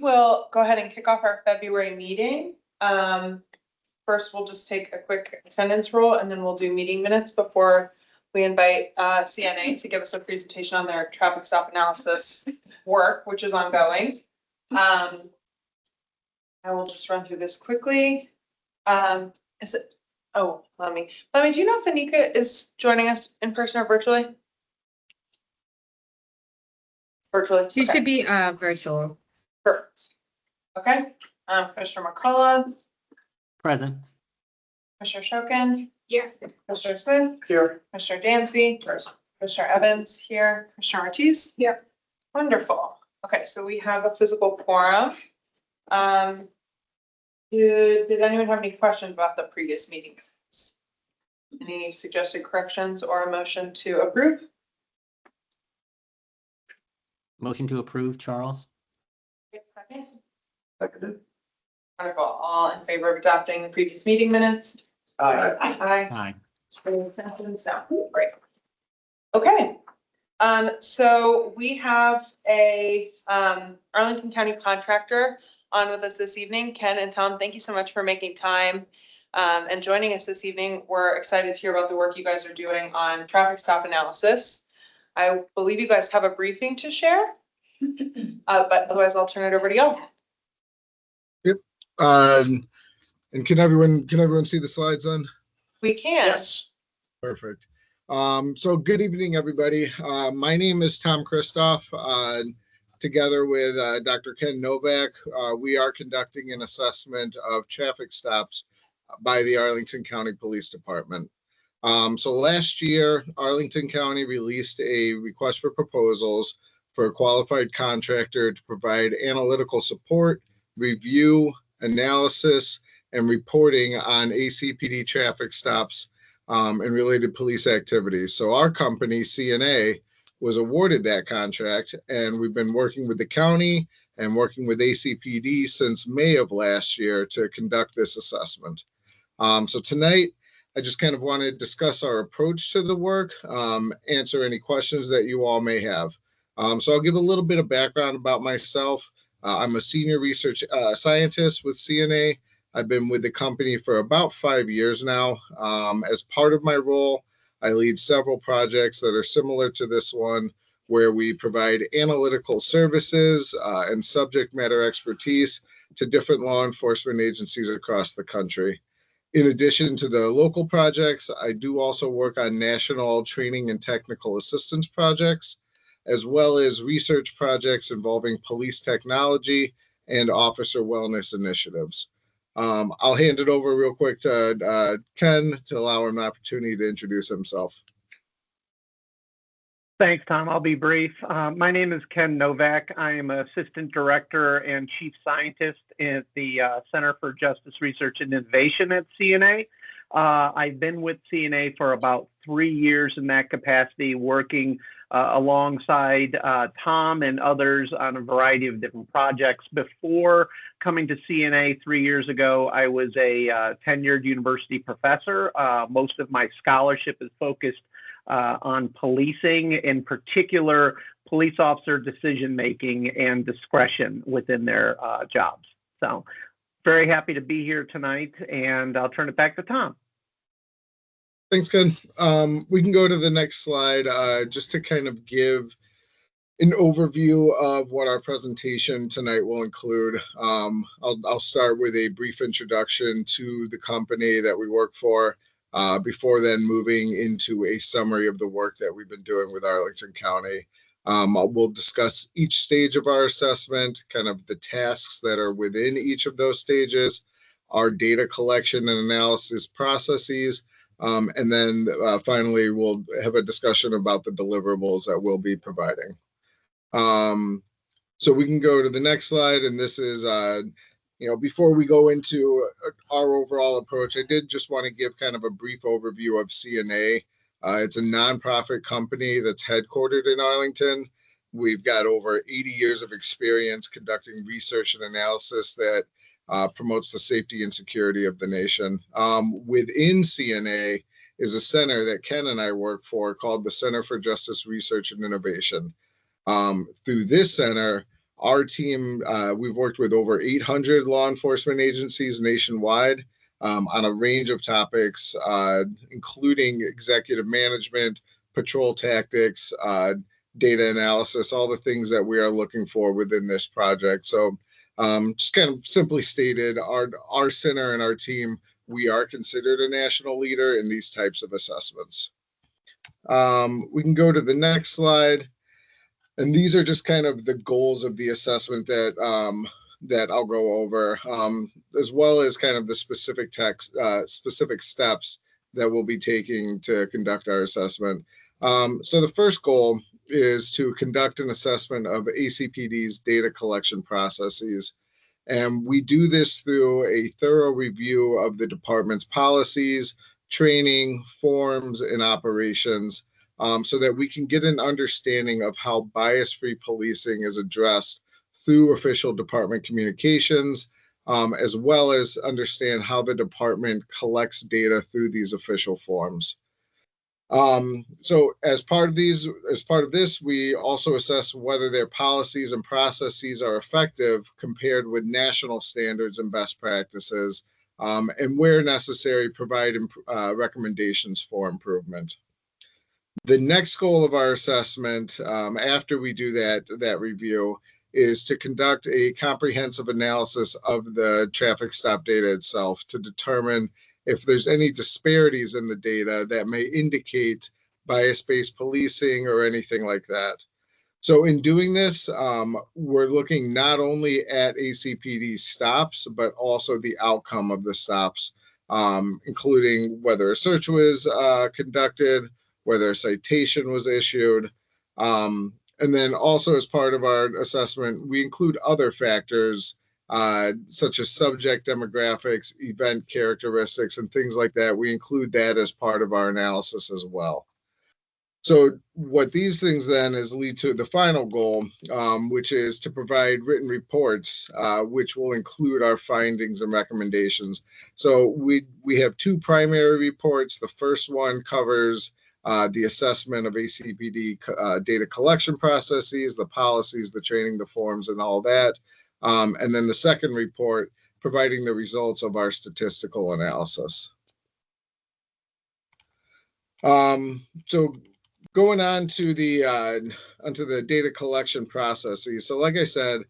We'll go ahead and kick off our February meeting. First, we'll just take a quick attendance roll and then we'll do meeting minutes before we invite CNA to give us a presentation on their traffic stop analysis work, which is ongoing. I will just run through this quickly. Is it? Oh, Lemmy, do you know if Anika is joining us in person or virtually? Virtually. She should be virtual. Perfect. Okay. Commissioner McCullough. Present. Commissioner Shokin. Here. Commissioner Smith. Here. Commissioner Dansby. Present. Commissioner Evans here. Commissioner Ortiz. Here. Wonderful. Okay, so we have a physical quorum. Did anyone have any questions about the previous meeting? Any suggested corrections or a motion to approve? Motion to approve, Charles. Second. Seconded. Wonderful. All in favor of adopting the previous meeting minutes? Aye. Aye. Aye. Great. Okay. So we have a Arlington County contractor on with us this evening. Ken and Tom, thank you so much for making time and joining us this evening. We're excited to hear about the work you guys are doing on traffic stop analysis. I believe you guys have a briefing to share, but otherwise I'll turn it over to y'all. Yep. And can everyone see the slides then? We can. Yes. Perfect. So good evening, everybody. My name is Tom Christoff. Together with Dr. Ken Novak, we are conducting an assessment of traffic stops by the Arlington County Police Department. So last year, Arlington County released a request for proposals for a qualified contractor to provide analytical support, review, analysis, and reporting on ACPD traffic stops and related police activities. So our company, CNA, was awarded that contract, and we've been working with the county and working with ACPD since May of last year to conduct this assessment. So tonight, I just kind of want to discuss our approach to the work, answer any questions that you all may have. So I'll give a little bit of background about myself. I'm a senior research scientist with CNA. I've been with the company for about 5 years now. As part of my role, I lead several projects that are similar to this one, where we provide analytical services and subject matter expertise to different law enforcement agencies across the country. In addition to the local projects, I do also work on national training and technical assistance projects, as well as research projects involving police technology and officer wellness initiatives. I'll hand it over real quick to Ken to allow him an opportunity to introduce himself. Thanks, Tom. I'll be brief. My name is Ken Novak. I am Assistant Director and Chief Scientist at the Center for Justice Research and Innovation at CNA. I've been with CNA for about 3 years in that capacity, working alongside Tom and others on a variety of different projects. Before coming to CNA 3 years ago, I was a tenured university professor. Most of my scholarship is focused on policing, in particular, police officer decision-making and discretion within their jobs. So very happy to be here tonight, and I'll turn it back to Tom. Thanks, Ken. We can go to the next slide just to kind of give an overview of what our presentation tonight will include. I'll start with a brief introduction to the company that we work for, before then moving into a summary of the work that we've been doing with Arlington County. We'll discuss each stage of our assessment, kind of the tasks that are within each of those stages, our data collection and analysis processes, and then finally, we'll have a discussion about the deliverables that we'll be providing. So we can go to the next slide, and this is, before we go into our overall approach, I did just want to give kind of a brief overview of CNA. It's a nonprofit company that's headquartered in Arlington. We've got over 80 years of experience conducting research and analysis that promotes the safety and security of the nation. Within CNA is a center that Ken and I work for called the Center for Justice Research and Innovation. Through this center, Our team, we've worked with over 800 law enforcement agencies nationwide on a range of topics, including executive management, patrol tactics, data analysis, all the things that we are looking for within this project. So just kind of simply stated, our center and our team, we are considered a national leader in these types of assessments. We can go to the next slide. And these are just kind of the goals of the assessment that that I'll go over, as well as kind of the specific steps that we'll be taking to conduct our assessment. So the first goal is to conduct an assessment of ACPD's data collection processes. And we do this through a thorough review of the department's policies, training, forms, and operations, so that we can get an understanding of how bias-free policing is addressed through official department communications, as well as understand how the department collects data through these official forms. So as part of this, we also assess whether their policies and processes are effective compared with national standards and best practices, and where necessary, provide recommendations for improvement. The next goal of our assessment, after we do that review, is to conduct a comprehensive analysis of the traffic stop data itself to determine if there's any disparities in the data that may indicate bias-based policing or anything like that. So in doing this, we're looking not only at ACPD stops, but also the outcome of the stops, including whether a search was conducted, whether a citation was issued. And then also as part of our assessment, we include other factors such as subject demographics, event characteristics, and things like that. We include that as part of our analysis as well. So what these things then is lead to the final goal, which is to provide written reports, which will include our findings and recommendations. So we have two primary reports. The first one covers the assessment of ACPD data collection processes, the policies, the training, the forms, and all that. And then the second report providing the results of our statistical analysis. So going on to the data collection processes. So like I said,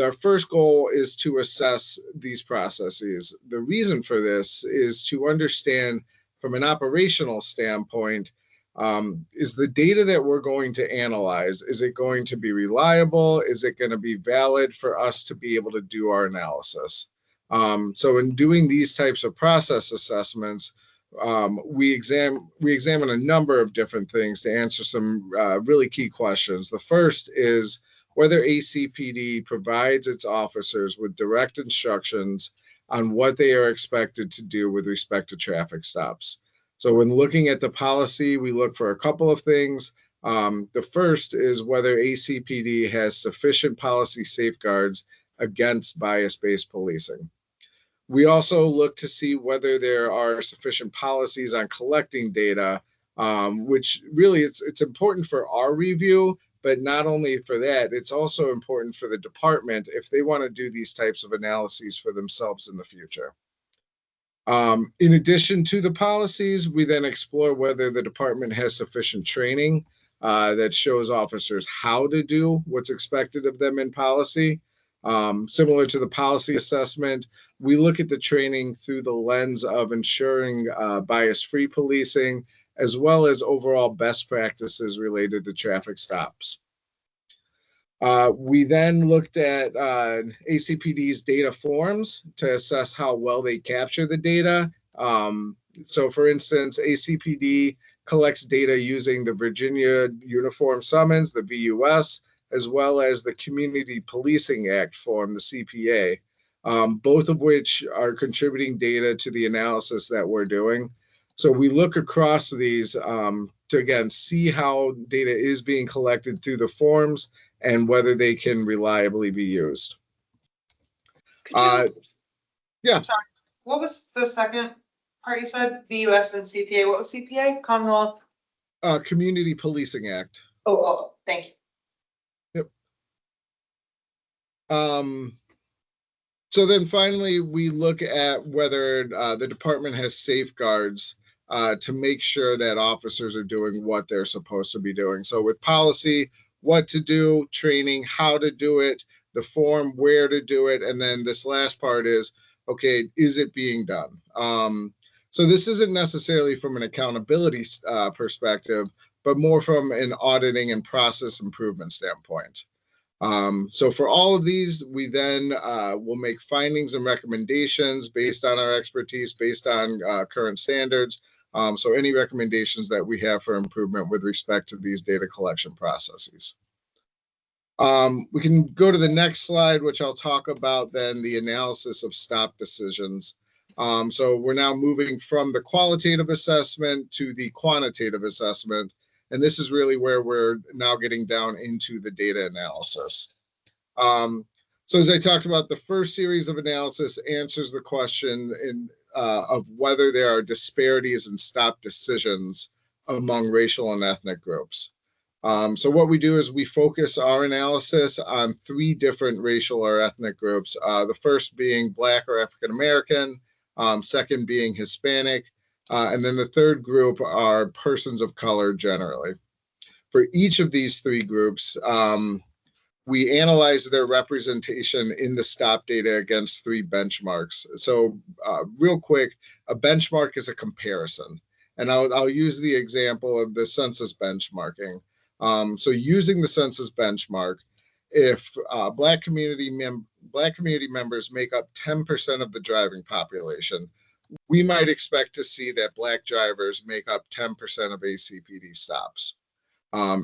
our first goal is to assess these processes. The reason for this is to understand from an operational standpoint, is the data that we're going to analyze, is it going to be reliable? Is it going to be valid for us to be able to do our analysis? So in doing these types of process assessments, we examine a number of different things to answer some really key questions. The first is whether ACPD provides its officers with direct instructions on what they are expected to do with respect to traffic stops. So when looking at the policy, we look for a couple of things. The first is whether ACPD has sufficient policy safeguards against bias-based policing. We also look to see whether there are sufficient policies on collecting data, which really it's important for our review, but not only for that, it's also important for the department if they want to do these types of analyses for themselves in the future. In addition to the policies, we then explore whether the department has sufficient training that shows officers how to do what's expected of them in policy. Similar to the policy assessment, we look at the training through the lens of ensuring bias-free policing, as well as overall best practices related to traffic stops. We then looked at ACPD's data forms to assess how well they capture the data. So for instance, ACPD collects data using the Virginia Uniform Summons, the VUS, as well as the Community Policing Act form, the CPA, both of which are contributing data to the analysis that we're doing. So we look across these to, again, see how data is being collected through the forms and whether they can reliably be used. Yeah. Sorry, what was the second part you said? VUS and CPA. What was CPA? Commonwealth? Community Policing Act. Oh, thank you. Yep. So then finally, we look at whether the department has safeguards to make sure that officers are doing what they're supposed to be doing. So with policy, what to do, training, how to do it, the form, where to do it, and then this last part is, okay, is it being done? So this isn't necessarily from an accountability perspective, but more from an auditing and process improvement standpoint. So for all of these, we then will make findings and recommendations based on our expertise, based on current standards. So any recommendations that we have for improvement with respect to these data collection processes. We can go to the next slide, which I'll talk about then the analysis of stop decisions. So we're now moving from the qualitative assessment to the quantitative assessment. And this is really where we're now getting down into the data analysis. So as I talked about, the first series of analysis answers the question of whether there are disparities in stop decisions among racial and ethnic groups. So what we do is we focus our analysis on 3 different racial or ethnic groups. The first being Black or African American, second being Hispanic, and then the third group are persons of color generally. For each of these 3 groups, we analyze their representation in the stop data against 3 benchmarks. So real quick, a benchmark is a comparison. And I'll use the example of the census benchmarking. So using the census benchmark, if Black community members make up 10% of the driving population, we might expect to see that Black drivers make up 10% of ACPD stops.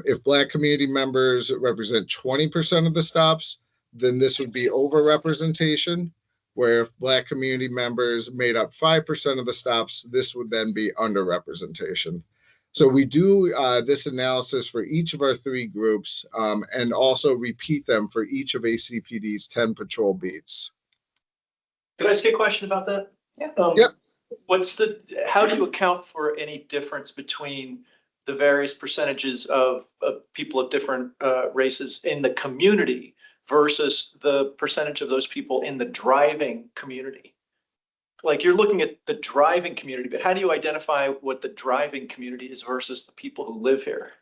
If Black community members represent 20% of the stops, then this would be overrepresentation, where if Black community members made up 5% of the stops, this would then be underrepresentation. So we do this analysis for each of our 3 groups and also repeat them for each of ACPD's 10 patrol beats. Could I ask you a question about that? Yeah. Yep. How do you account for any difference between the various percentages of people of different races in the community versus the percentage of those people in the driving community? Like, you're looking at the driving community, but how do you identify what the driving community is versus the people who live here?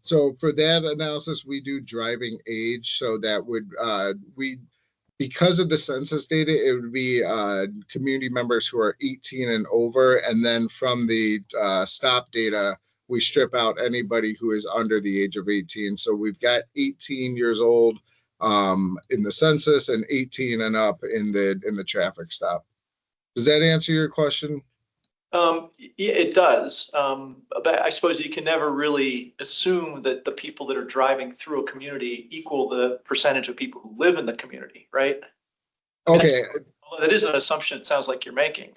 So for that analysis, we do driving age. So that would, because of the census data, it would be community members who are 18 and over. And then from the stop data, we strip out anybody who is under the age of 18. So we've got 18 years old in the census and 18 and up in the traffic stop. Does that answer your question? Yeah, it does. But I suppose you can never really assume that the people that are driving through a community equal the percentage of people who live in the community, right? Okay. That is an assumption it sounds like you're making.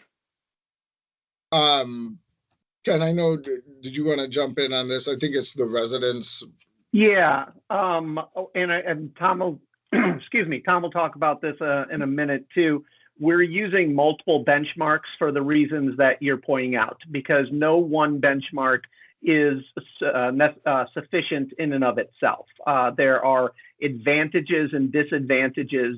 Ken, I know, did you want to jump in on this? I think it's the residents. Yeah, and Tom will, excuse me, Tom will talk about this in a minute too. We're using multiple benchmarks for the reasons that you're pointing out, because no one benchmark is sufficient in and of itself. There are advantages and disadvantages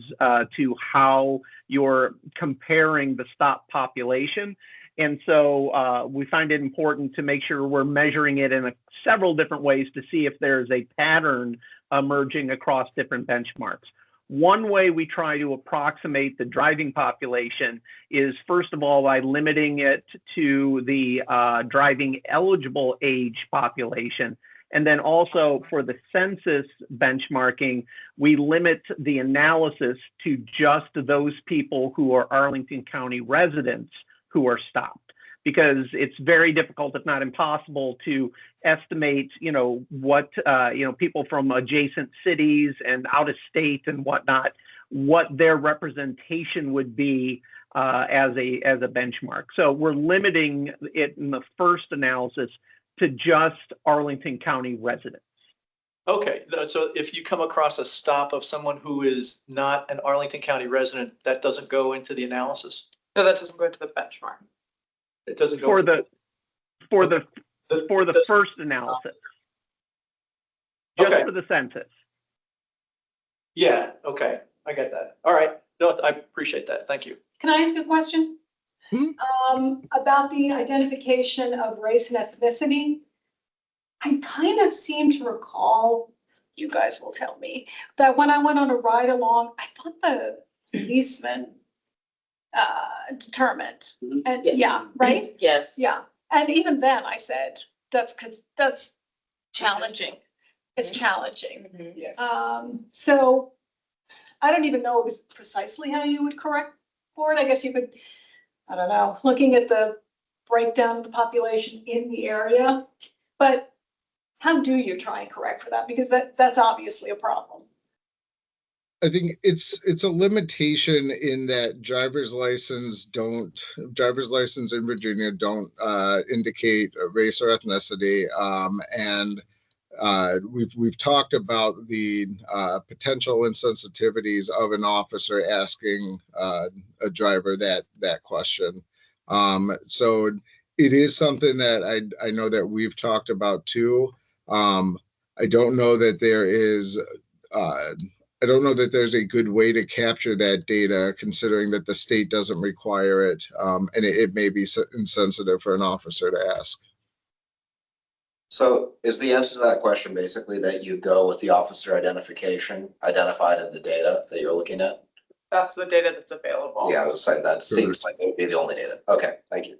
to how you're comparing the stop population. And so we find it important to make sure we're measuring it in several different ways to see if there's a pattern emerging across different benchmarks. One way we try to approximate the driving population is, first of all, by limiting it to the driving eligible age population. And then also for the census benchmarking, we limit the analysis to just those people who are Arlington County residents who are stopped, because it's very difficult, if not impossible, to estimate, what, people from adjacent cities and out of state and whatnot, what their representation would be as a benchmark. So we're limiting it in the first analysis to just Arlington County residents. Okay, so if you come across a stop of someone who is not an Arlington County resident, that doesn't go into the analysis? No, that doesn't go into the benchmark. It doesn't go for the first analysis. Just Okay. for the census. Yeah, okay. I get that. All right. No, I appreciate that. Thank you. Can I ask a question? About the identification of race and ethnicity? I kind of seem to recall, you guys will tell me, that when I went on a ride along, I thought the policeman determined. And Yes. yeah, right? Yes. Yeah. And even then I said, that's challenging. It's challenging. Yes. So I don't even know precisely how you would correct for it. I guess you could, I don't know, looking at the breakdown of the population in the area. But how do you try and correct for that? Because that's obviously a problem. I think it's a limitation in that driver's license in Virginia don't indicate race or ethnicity. And we've talked about the potential insensitivities of an officer asking a driver that question. So it is something that I know that we've talked about too. I don't know that there is. I don't know that there's a good way to capture that data, considering that the state doesn't require it, and it may be insensitive for an officer to ask. So is the answer to that question basically that you go with the officer identification identified in the data that you're looking at? That's the data that's available. Yeah, I was saying that seems like it would be the only data. Okay, thank you.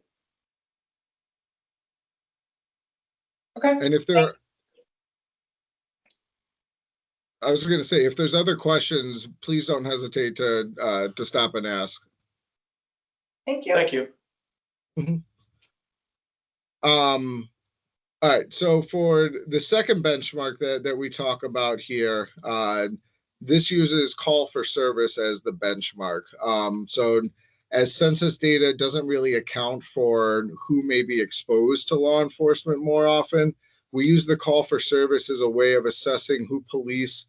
Okay. And if there, I was going to say, if there's other questions, please don't hesitate to stop and ask. Thank you. Thank you. All right, so for the second benchmark that we talk about here, this uses call for service as the benchmark. So as census data doesn't really account for who may be exposed to law enforcement more often, we use the call for service as a way of assessing who police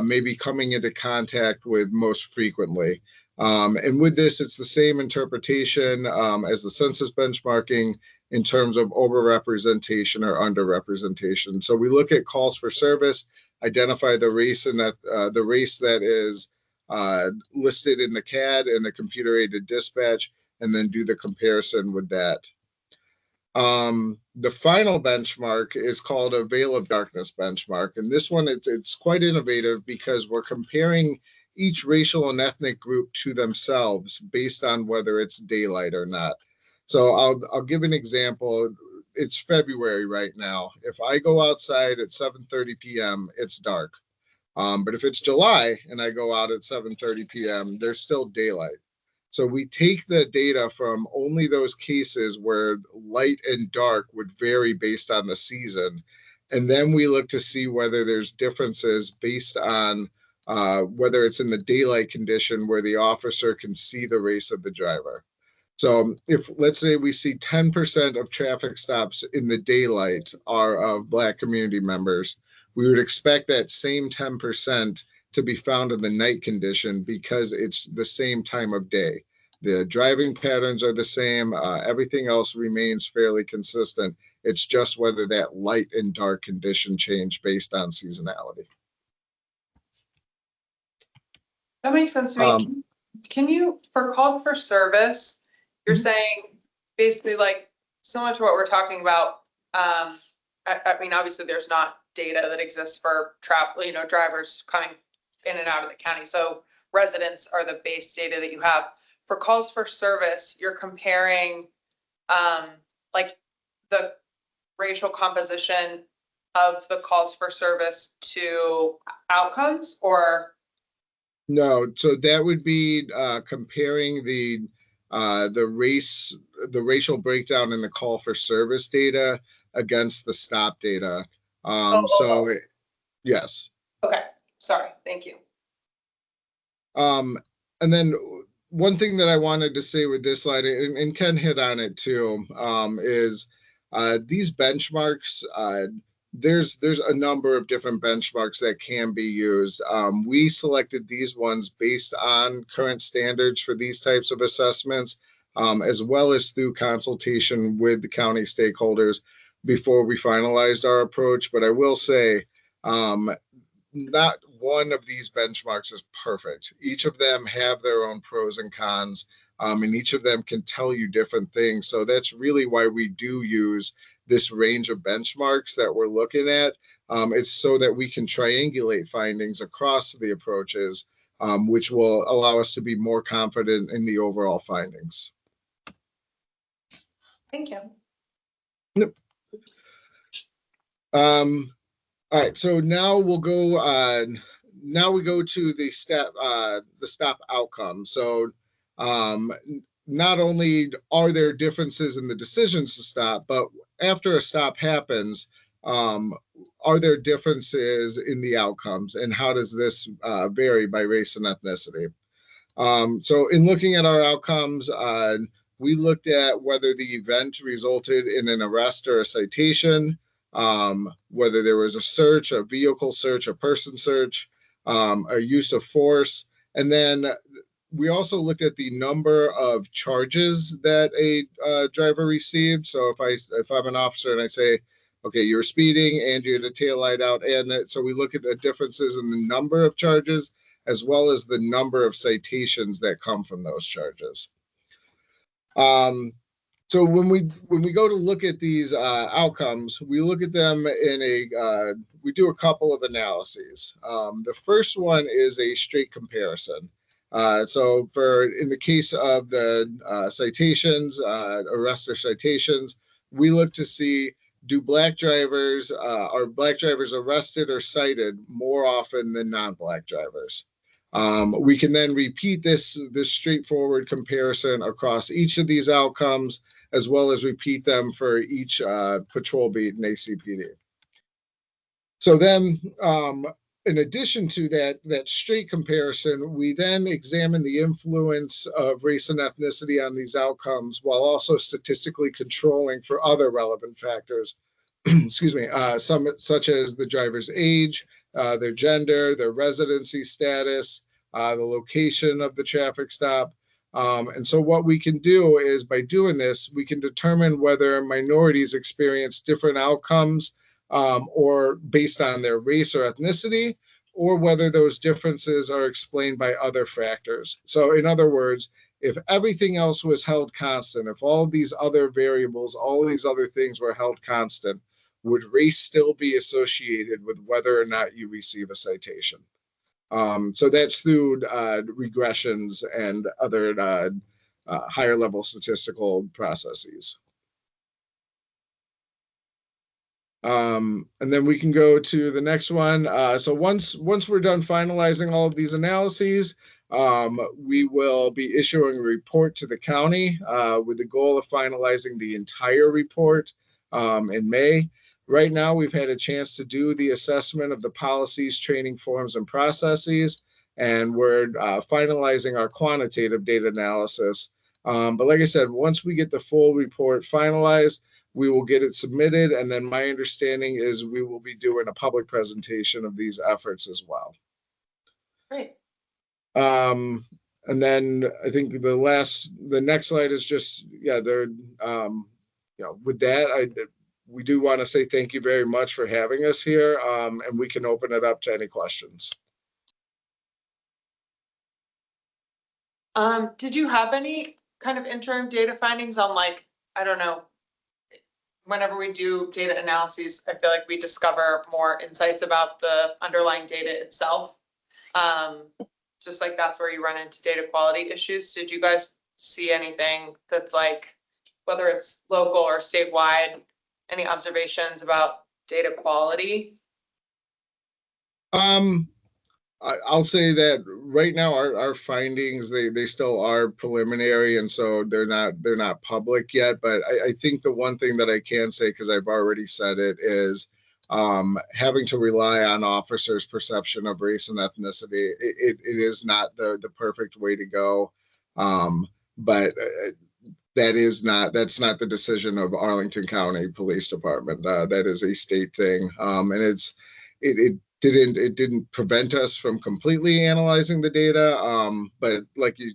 may be coming into contact with most frequently. And with this, it's the same interpretation as the census benchmarking in terms of overrepresentation or underrepresentation. So we look at calls for service, identify the race and the race that is listed in the CAD and the computer-aided dispatch, and then do the comparison with that. The final benchmark is called a veil of darkness benchmark. And this one, it's quite innovative because we're comparing each racial and ethnic group to themselves based on whether it's daylight or not. So I'll give an example. It's February right now. If I go outside at 7:30 p.m., it's dark. But if it's July and I go out at 7:30 p.m., there's still daylight. So we take the data from only those cases where light and dark would vary based on the season. And then we look to see whether there's differences based on whether it's in the daylight condition where the officer can see the race of the driver. So if, let's say, we see 10% of traffic stops in the daylight are of Black community members, we would expect that same 10% to be found in the night condition because it's the same time of day. The driving patterns are the same. Everything else remains fairly consistent. It's just whether that light and dark condition change based on seasonality. That makes sense to me. Can you, for calls for service, you're saying basically like similar to what we're talking about. I mean, obviously there's not data that exists for drivers coming in and out of the county. So residents are the base data that you have. For calls for service, you're comparing like the racial composition of the calls for service to outcomes, or? No, so that would be comparing the racial breakdown in the call for service data against the stop data. Yes. Okay, sorry, thank you. And then one thing that I wanted to say with this slide, and Ken hit on it too, is these benchmarks, there's a number of different benchmarks that can be used. We selected these ones based on current standards for these types of assessments, as well as through consultation with the county stakeholders before we finalized our approach. But I will say, not one of these benchmarks is perfect. Each of them have their own pros and cons, and each of them can tell you different things. So that's really why we do use this range of benchmarks that we're looking at. It's so that we can triangulate findings across the approaches, which will allow us to be more confident in the overall findings. Thank you. All right, so now we'll go. Now we go to the stop outcome. So, not only are there differences in the decisions to stop, but after a stop happens, are there differences in the outcomes, and how does this vary by race and ethnicity? So, in looking at our outcomes, we looked at whether the event resulted in an arrest or a citation. Whether there was a search, a vehicle search, a person search, a use of force. And then we also looked at the number of charges that a driver received. So if I'm an officer and I say, okay, you were speeding and you had a tail light out, and so we look at the differences in the number of charges as well as the number of citations that come from those charges. So when we go to look at these outcomes, we look at them in we do a couple of analyses. The first one is a straight comparison. So in the case of the citations, arrests or citations, we look to see, are black drivers arrested or cited more often than non-black drivers? We can then repeat this straightforward comparison across each of these outcomes, as well as repeat them for each patrol beat in ACPD. So then, in addition to that straight comparison, we then examine the influence of race and ethnicity on these outcomes, while also statistically controlling for other relevant factors, excuse me, such as the driver's age, their gender, their residency status, the location of the traffic stop. And so what we can do is, by doing this, we can determine whether minorities experience different outcomes or based on their race or ethnicity, or whether those differences are explained by other factors. So in other words, if everything else was held constant, if all of these other variables, all of these other things were held constant, would race still be associated with whether or not you receive a citation? So that's through regressions and other higher level statistical processes. And then we can go to the next one. So once we're done finalizing all of these analyses, we will be issuing a report to the county with the goal of finalizing the entire report in May. Right now, we've had a chance to do the assessment of the policies, training forms, and processes, and we're finalizing our quantitative data analysis. But like I said, once we get the full report finalized, we will get it submitted, and then my understanding is we will be doing a public presentation of these efforts as well. Great. And then I think the next slide is just, yeah, with that, we do want to say thank you very much for having us here, and we can open it up to any questions. Did you have any kind of interim data findings on, like, I don't know, whenever we do data analyses, I feel like we discover more insights about the underlying data itself. Just like that's where you run into data quality issues. Did you guys see anything that's like, whether it's local or statewide, any observations about data quality? I'll say that right now our findings, they still are preliminary, and so they're not public yet. But I think the one thing that I can say, because I've already said it, is having to rely on officers' perception of race and ethnicity. It is not the perfect way to go, but that's not the decision of Arlington County Police Department. That is a state thing, and it didn't prevent us from completely analyzing the data, but like you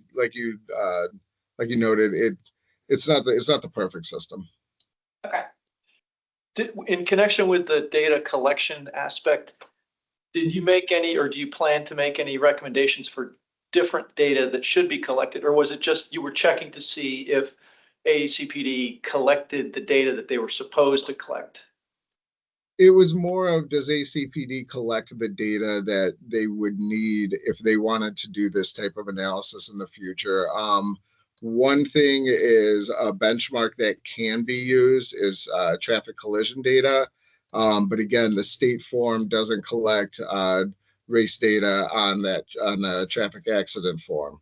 noted, it's not the perfect system. Okay. In connection with the data collection aspect, Did you make any, or do you plan to make any recommendations for different data that should be collected? Or was it just you were checking to see if ACPD collected the data that they were supposed to collect? It was more of, does ACPD collect the data that they would need if they wanted to do this type of analysis in the future? One thing is a benchmark that can be used is traffic collision data. But again, the state form doesn't collect race data on the traffic accident form.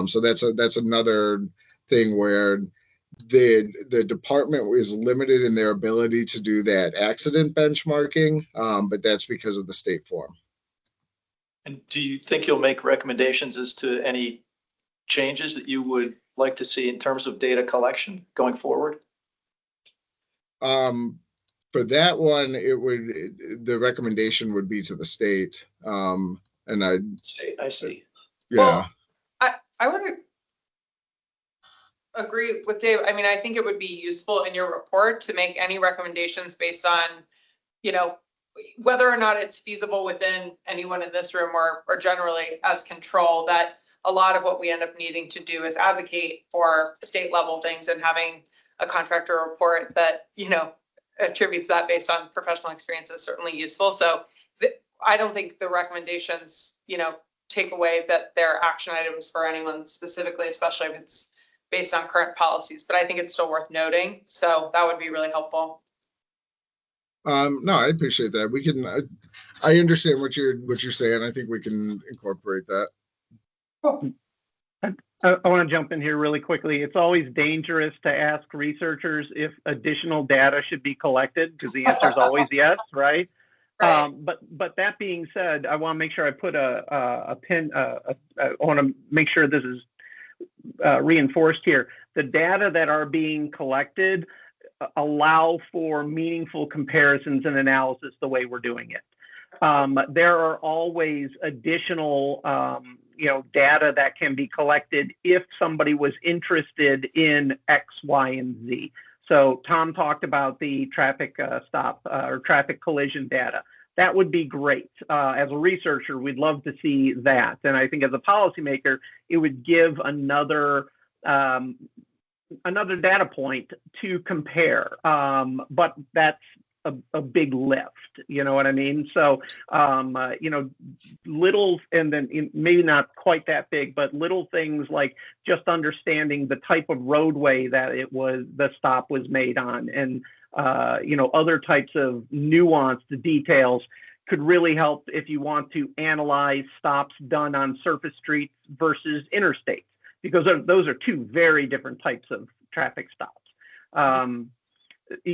So that's another thing where the department is limited in their ability to do that accident benchmarking, but that's because of the state form. And do you think you'll make recommendations as to any changes that you would like to see in terms of data collection going forward? For that one, the recommendation would be to the state. And I see. Yeah. Well, I would agree with Dave. I mean, I think it would be useful in your report to make any recommendations based on, you know, whether or not it's feasible within anyone in this room or generally as control, that a lot of what we end up needing to do is advocate for state level things, and having a contractor report that, you know, attributes that based on professional experience is certainly useful. So I don't think the recommendations, you know, take away that they're action items for anyone specifically, especially if it's based on current policies, but I think it's still worth noting. So that would be really helpful. No, I appreciate that. We can, I understand what you're saying. I think we can incorporate that. I want to jump in here really quickly. It's always dangerous to ask researchers if additional data should be collected, because the answer is always yes, right? Right. But that being said, I want to make sure I put a pin. I want to make sure this is reinforced here. The data that are being collected allow for meaningful comparisons and analysis the way we're doing it. There are always additional data that can be collected if somebody was interested in X, Y, and Z. So Tom talked about the traffic stop or traffic collision data. That would be great. As a researcher, we'd love to see that. And I think as a policymaker, it would give another data point to compare. But that's a big lift, you know what I mean? So, little, and then maybe not quite that big, but little things like just understanding the type of roadway that the stop was made on, and, other types of nuanced details could really help if you want to analyze stops done on surface streets versus interstates, because those are two very different types of traffic stops.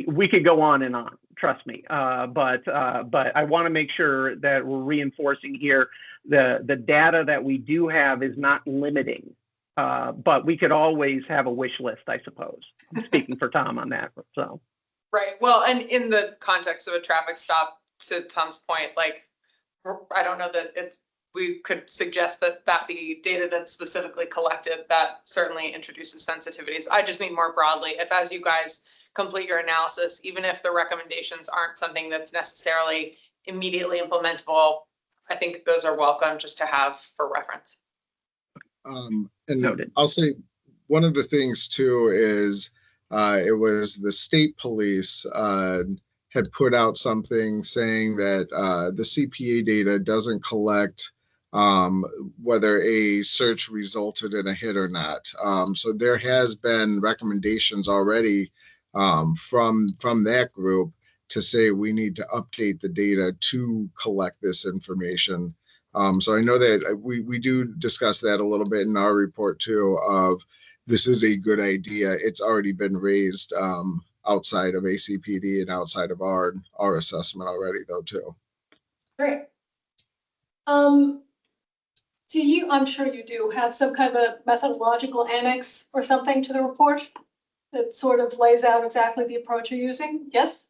We could go on and on, trust me. But I want to make sure that we're reinforcing here the data that we do have is not limiting. But we could always have a wish list, I suppose. I'm speaking for Tom on that. So. Right. Well, and in the context of a traffic stop, to Tom's point, like, I don't know that we could suggest that be data that's specifically collected. That certainly introduces sensitivities. I just mean more broadly, if as you guys complete your analysis, even if the recommendations aren't something that's necessarily immediately implementable, I think those are welcome just to have for reference. And Noted. I'll say one of the things too is it was the state police had put out something saying that the CPA data doesn't collect whether a search resulted in a hit or not. So there has been recommendations already from that group to say we need to update the data to collect this information. So I know that we do discuss that a little bit in our report too, of this is a good idea. It's already been raised outside of ACPD and outside of our assessment already though too. Great. Do you, I'm sure you do, have some kind of a methodological annex or something to the report that sort of lays out exactly the approach you're using? Yes?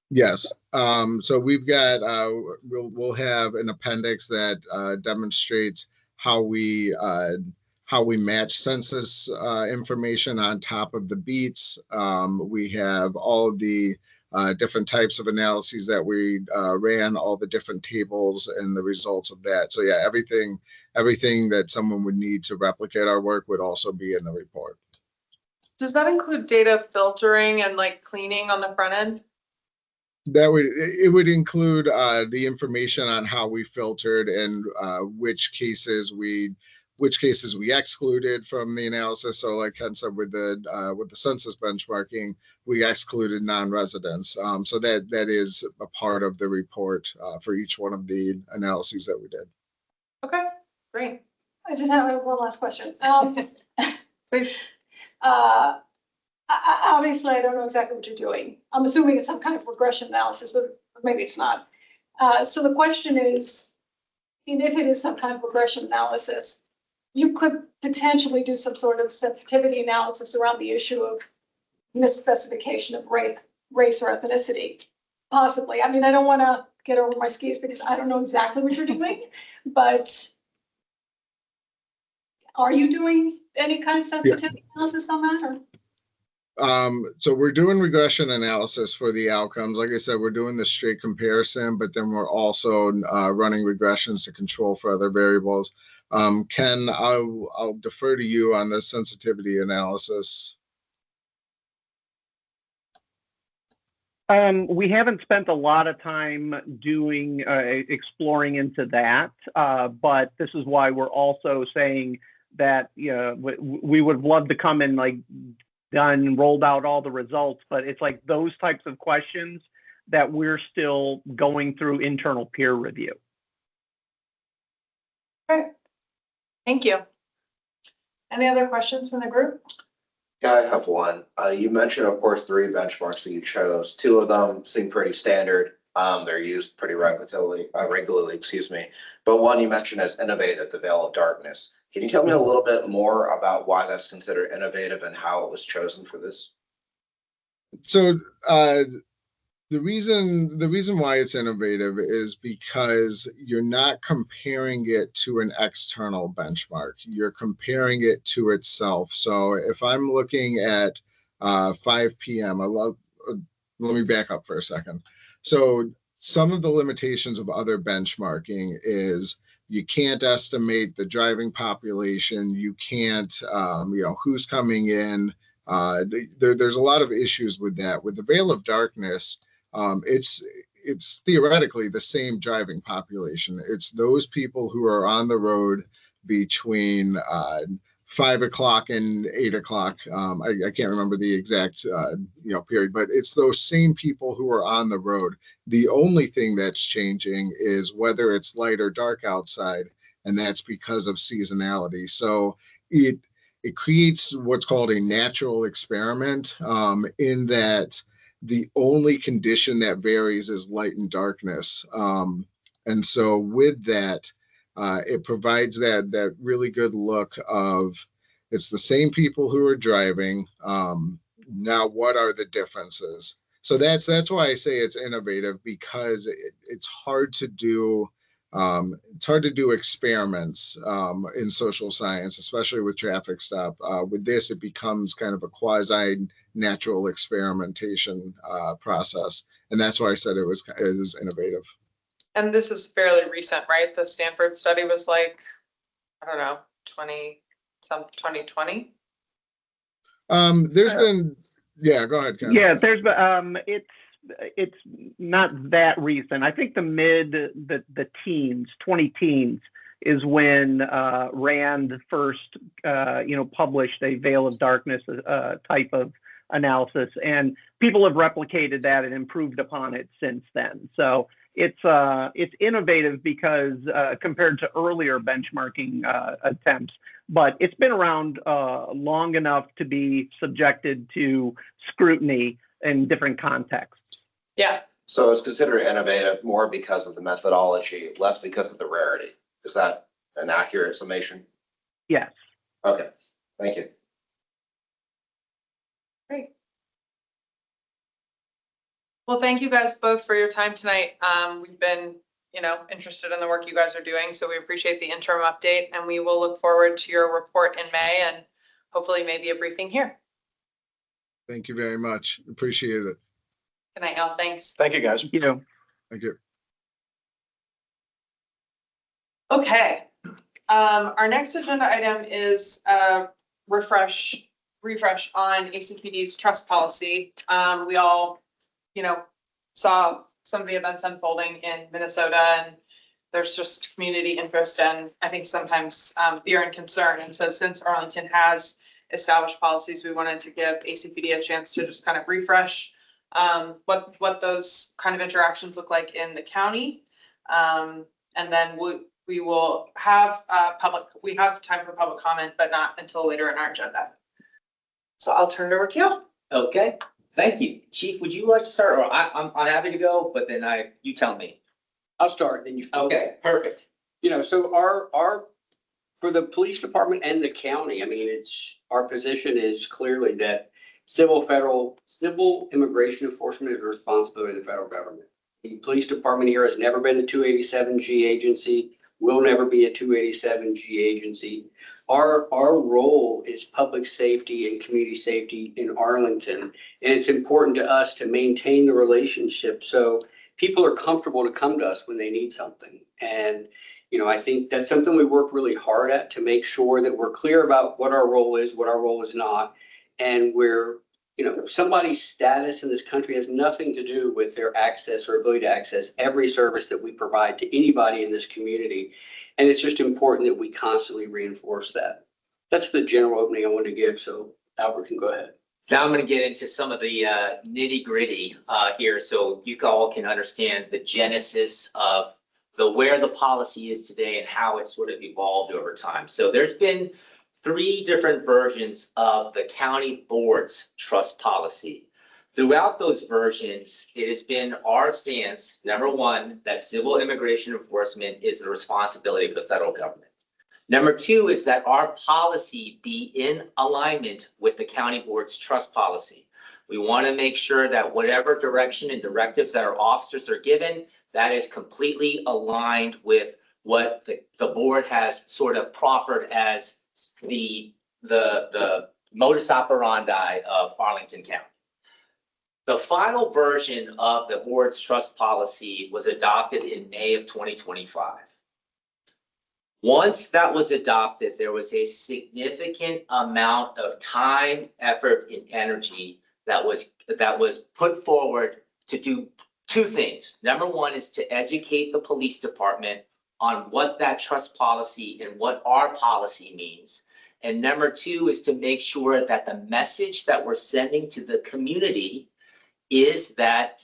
Yes. So we've got, we'll have an appendix that demonstrates how we match census information on top of the beats. We have all of the different types of analyses that we ran, all the different tables and the results of that. So yeah, everything that someone would need to replicate our work would also be in the report. Does that include data filtering and like cleaning on the front end? It would include the information on how we filtered and which cases we excluded from the analysis. So like Ken said, with the census benchmarking, we excluded non-residents. So that is a part of the report for each one of the analyses that we did. Okay, great. I just have one last question. Please. Obviously, I don't know exactly what you're doing. I'm assuming it's some kind of regression analysis, but maybe it's not. So the question is, and if it is some kind of regression analysis, you could potentially do some sort of sensitivity analysis around the issue of misspecification of race or ethnicity, possibly. I mean, I don't want to get over my skis because I don't know exactly what you're doing, but are you doing any kind of sensitivity analysis on that? Or? So we're doing regression analysis for the outcomes. Like I said, we're doing the straight comparison, but then we're also running regressions to control for other variables. Ken, I'll defer to you on the sensitivity analysis. We haven't spent a lot of time doing exploring into that, but this is why we're also saying that we would love to come and like done, rolled out all the results, but it's like those types of questions that we're still going through internal peer review. Okay, thank you. Any other questions from the group? Yeah, I have one. You mentioned, of course, 3 benchmarks that you chose. 2 of them seem pretty standard. They're used pretty regularly, excuse me. But one you mentioned as innovative, the veil of darkness. Can you tell me a little bit more about why that's considered innovative and how it was chosen for this? So the reason why it's innovative is because you're not comparing it to an external benchmark. You're comparing it to itself. So if I'm looking at 5 p.m., let me back up for a second. So some of the limitations of other benchmarking is you can't estimate the driving population. You can't, who's coming in. There's a lot of issues with that. With the veil of darkness, it's theoretically the same driving population. It's those people who are on the road between 5 o'clock and 8 o'clock. I can't remember the exact period, but it's those same people who are on the road. The only thing that's changing is whether it's light or dark outside, and that's because of seasonality. So it creates what's called a natural experiment, in that the only condition that varies is light and darkness. And so with that, it provides that really good look of it's the same people who are driving. Now, what are the differences? So that's why I say it's innovative, because it's hard to do. It's hard to do experiments in social science, especially with traffic stop. With this, it becomes kind of a quasi-natural experimentation process, and that's why I said it was innovative. And this is fairly recent, right? The Stanford study was like, I don't know, 2020. There's been, yeah, go ahead, Ken. Yeah, there's it's not that recent. I think the teens, 20 teens is when Rand first published a veil of darkness type of analysis, and people have replicated that and improved upon it since then. So it's innovative because compared to earlier benchmarking attempts, but it's been around long enough to be subjected to scrutiny in different contexts. Yeah. So it's considered innovative more because of the methodology, less because of the rarity. Is that an accurate summation? Yes. Okay, thank you. Great. Well, thank you guys both for your time tonight. We've been, interested in the work you guys are doing, so we appreciate the interim update, and we will look forward to your report in May and hopefully maybe a briefing here. Thank you very much. Appreciate it. Good night, y'all. Thanks. Thank you, guys. Thank you. Thank you. Okay, our next agenda item is refresh on ACPD's trust policy. We all, saw some of the events unfolding in Minnesota, and there's just community interest and I think sometimes fear and concern. And so since Arlington has established policies, we wanted to give ACPD a chance to just kind of refresh what those kind of interactions look like in the county. And then we will have we have time for public comment, but not until later in our agenda. So I'll turn it over to you. Okay, thank you. Chief, would you like to start, or I'm happy to go, but then you tell me. I'll start, then you. Okay, perfect. So our, for the police department and the county, I mean, our position is clearly that civil immigration enforcement is a responsibility of the federal government. The police department here has never been a 287G agency, will never be a 287G agency. Our role is public safety and community safety in Arlington. And it's important to us to maintain the relationship so people are comfortable to come to us when they need something. And, I think that's something we work really hard at to make sure that we're clear about what our role is not. And somebody's status in this country has nothing to do with their access or ability to access every service that we provide to anybody in this community. And it's just important that we constantly reinforce that. That's the general opening I wanted to give. So Albert can go ahead. Now I'm going to get into some of the nitty gritty here so you all can understand the genesis of where the policy is today and how it's sort of evolved over time. So there's been 3 different versions of the county board's trust policy. Throughout those versions, it has been our stance, number 1, that civil immigration enforcement is the responsibility of the federal government. Number 2 is that our policy be in alignment with the county board's trust policy. We want to make sure that whatever direction and directives that our officers are given, that is completely aligned with what the board has sort of proffered as the modus operandi of Arlington County. The final version of the board's trust policy was adopted in May of 2025. Once that was adopted, there was a significant amount of time, effort, and energy that was put forward to do 2 things. Number 1 is to educate the police department on what that trust policy and what our policy means. And number 2 is to make sure that the message that we're sending to the community is that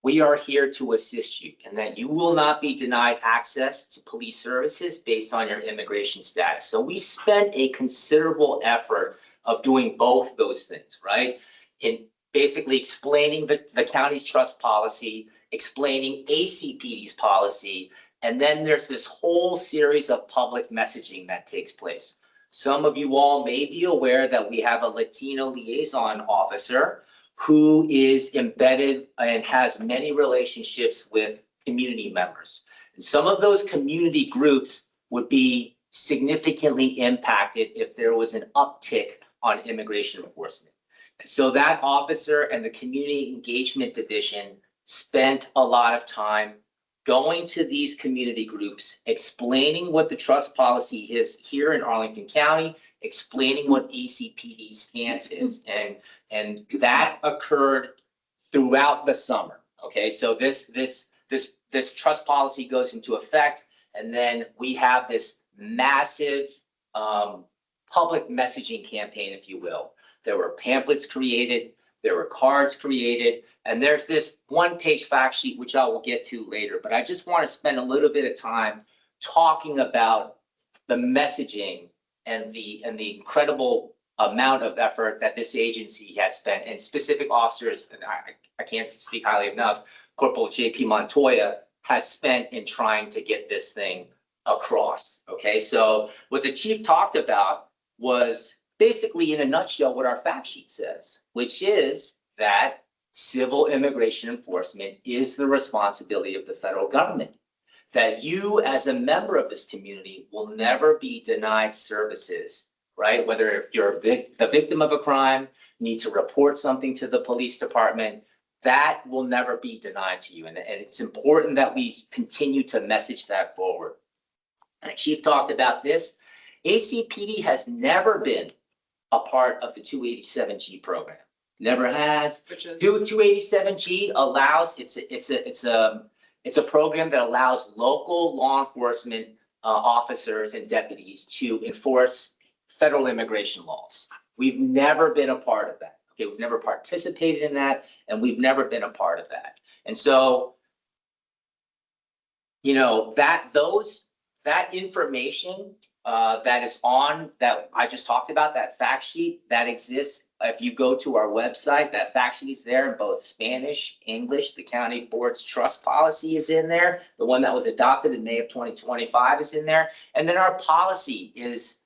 we are here to assist you and that you will not be denied access to police services based on your immigration status. So we spent a considerable effort of doing both those things, right? In basically explaining the county's trust policy, explaining ACPD's policy, and then there's this whole series of public messaging that takes place. Some of you all may be aware that we have a Latino liaison officer who is embedded and has many relationships with community members. And some of those community groups would be significantly impacted if there was an uptick on immigration enforcement. And so that officer and the community engagement division spent a lot of time going to these community groups, explaining what the trust policy is here in Arlington County, explaining what ACPD's stance is. And that occurred throughout the summer. Okay, so this trust policy goes into effect, and then we have this massive public messaging campaign, if you will. There were pamphlets created, there were cards created, and there's this 1-page fact sheet, which I will get to later. But I just want to spend a little bit of time talking about the messaging and the incredible amount of effort that this agency has spent, and specific officers, and I can't speak highly enough, Corporal JP Montoya has spent in trying to get this thing across. Okay, so what the chief talked about was basically in a nutshell what our fact sheet says, which is that civil immigration enforcement is the responsibility of the federal government. That you as a member of this community will never be denied services, right? Whether if you're the victim of a crime, need to report something to the police department, that will never be denied to you. And it's important that we continue to message that forward. And Chief talked about this. ACPD has never been a part of the 287G program. Never has. Which is 287G allows, it's a program that allows local law enforcement officers and deputies to enforce federal immigration laws. We've never been a part of that. Okay, we've never participated in that, and we've never been a part of that. And so, you know, that information that is on that I just talked about, that fact sheet that exists. If you go to our website, that fact sheet is there in both Spanish, English. The county board's trust policy is in there. The one that was adopted in May of 2025 is in there. And then our policy is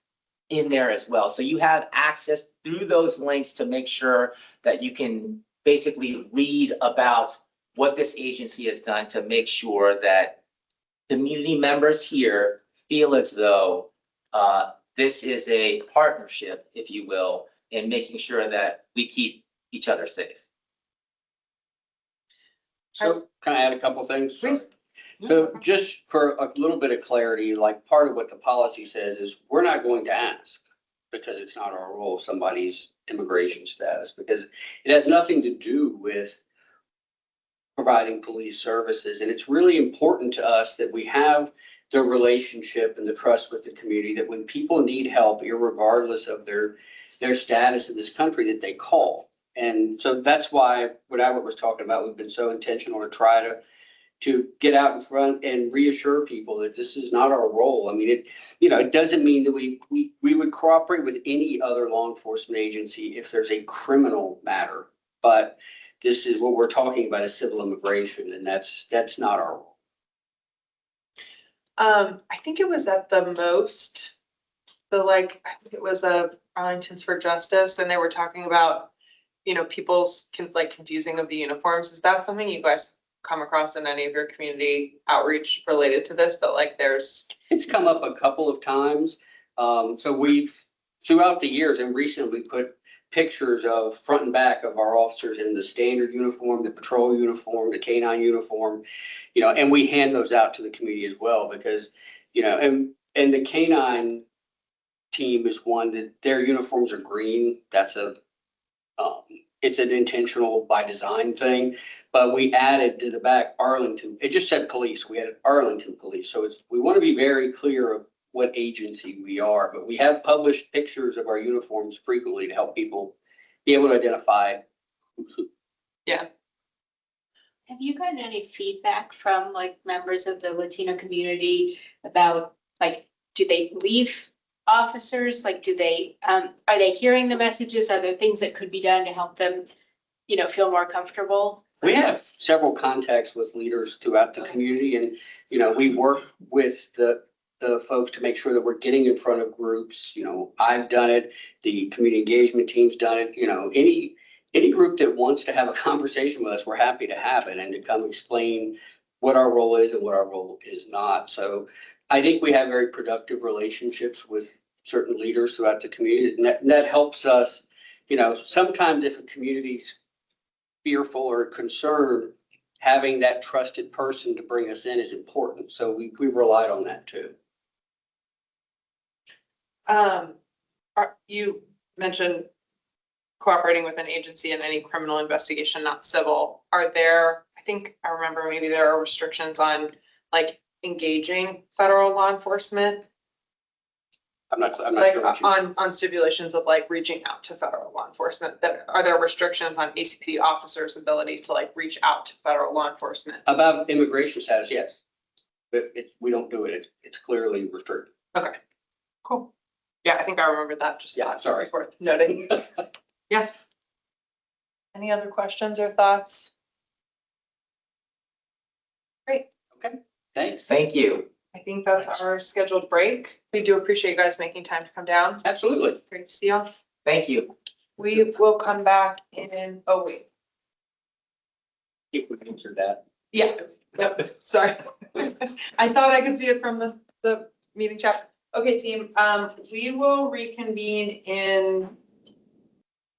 in there as well. So you have access through those links to make sure that you can basically read about what this agency has done to make sure that community members here feel as though this is a partnership, if you will, in making sure that we keep each other safe. So can I add a couple things? Please. So just for a little bit of clarity, like part of what the policy says is we're not going to ask, because it's not our role, somebody's immigration status, because it has nothing to do with providing police services. And it's really important to us that we have the relationship and the trust with the community, that when people need help, irregardless of their status in this country, that they call. And so that's why what Albert was talking about, we've been so intentional to try to get out in front and reassure people that this is not our role. I mean, it doesn't mean that we would cooperate with any other law enforcement agency if there's a criminal matter, but this is what we're talking about, is civil immigration, and that's not our role. I think it was at the I think it was Arlington's for Justice, and they were talking about, people's confusing of the uniforms. Is that something you guys come across in any of your community outreach related to this, that there's? It's come up a couple of times. So we've, throughout the years, and recently put pictures of front and back of our officers in the standard uniform, the patrol uniform, the canine uniform, and we hand those out to the community as well, because, and the canine team is one that their uniforms are green. That's it's an intentional by design thing, but we added to the back Arlington. It just said police. We added Arlington Police. So we want to be very clear of what agency we are, but we have published pictures of our uniforms frequently to help people be able to identify who's who. Yeah. Have you gotten any feedback from members of the Latino community about do they believe officers? Do they are they hearing the messages? Are there things that could be done to help them, feel more comfortable? We have several contacts with leaders throughout the community, and we work with the folks to make sure that we're getting in front of groups. I've done it, the community engagement team's done it. Any group that wants to have a conversation with us, we're happy to have it and to come explain what our role is and what our role is not. So I think we have very productive relationships with certain leaders throughout the community, and that helps us. Sometimes if a community's fearful or concerned, having that trusted person to bring us in is important. So we've relied on that too. You mentioned cooperating with an agency in any criminal investigation, not civil. Are there, I think I remember maybe there are restrictions on engaging federal law enforcement? I'm not sure what you mean. on stipulations of reaching out to federal law enforcement, are there restrictions on ACPD officers' ability to reach out to federal law enforcement? About immigration status, yes. But we don't do it. It's clearly restricted. Okay, cool. Yeah, I think I remember that. Just Yeah, thought sorry. it was worth noting. Yeah. Any other questions or thoughts? Great. Okay, thanks. Thank you. I think that's our scheduled break. We do appreciate you guys making time to come down. Absolutely. Great to see you. Thank you. We will come back in, oh wait, If we answered that. yeah, yep, sorry. I thought I could see it from the meeting chat. Okay, team, we will reconvene in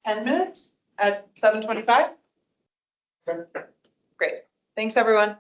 10 minutes at 7:25. Great. Thanks, everyone.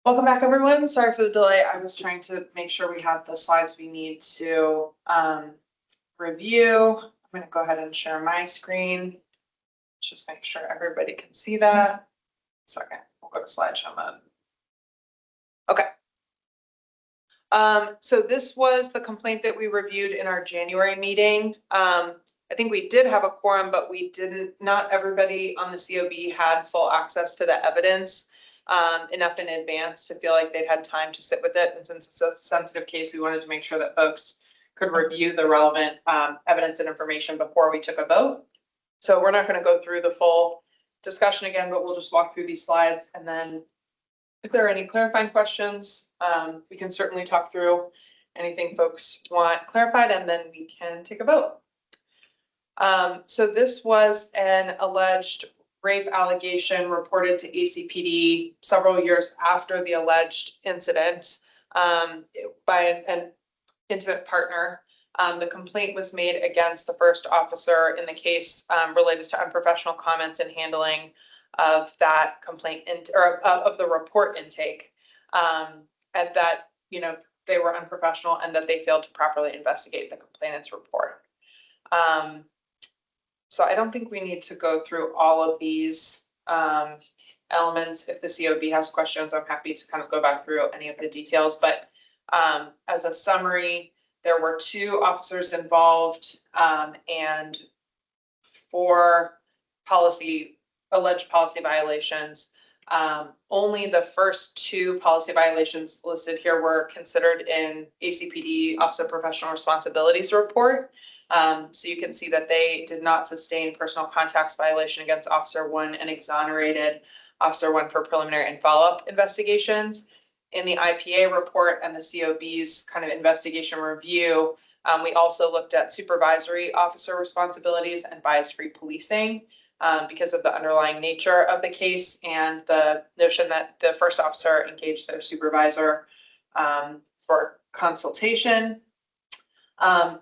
Welcome back, everyone. Sorry for the delay. I was trying to make sure we have the slides we need to review. I'm gonna go ahead and share my screen. Just make sure everybody can see that. Second, we'll go to slideshow mode. Okay. So this was the complaint that we reviewed in our January meeting. I think we did have a quorum, but we didn't, not everybody on the COB had full access to the evidence enough in advance to feel like they'd had time to sit with it. And since it's a sensitive case, we wanted to make sure that folks could review the relevant evidence and information before we took a vote. So we're not going to go through the full discussion again, but we'll just walk through these slides. And then if there are any clarifying questions, we can certainly talk through anything folks want clarified, and then we can take a vote. So this was an alleged rape allegation reported to ACPD several years after the alleged incident by an intimate partner. The complaint was made against the first officer in the case related to unprofessional comments and handling of that complaint or of the report intake, and that, you know, they were unprofessional and that they failed to properly investigate the complainant's report. So I don't think we need to go through all of these elements. If the COB has questions, I'm happy to kind of go back through any of the details. But as a summary, there were 2 officers involved and 4 alleged policy violations. Only the first 2 policy violations listed here were considered in ACPD Office of Professional Responsibilities report. So you can see that they did not sustain personal contacts violation against Officer 1 and exonerated Officer 1 for preliminary and follow-up investigations. In the IPA report and the COB's kind of investigation review, we also looked at supervisory officer responsibilities and bias-free policing because of the underlying nature of the case and the notion that the first officer engaged their supervisor for consultation.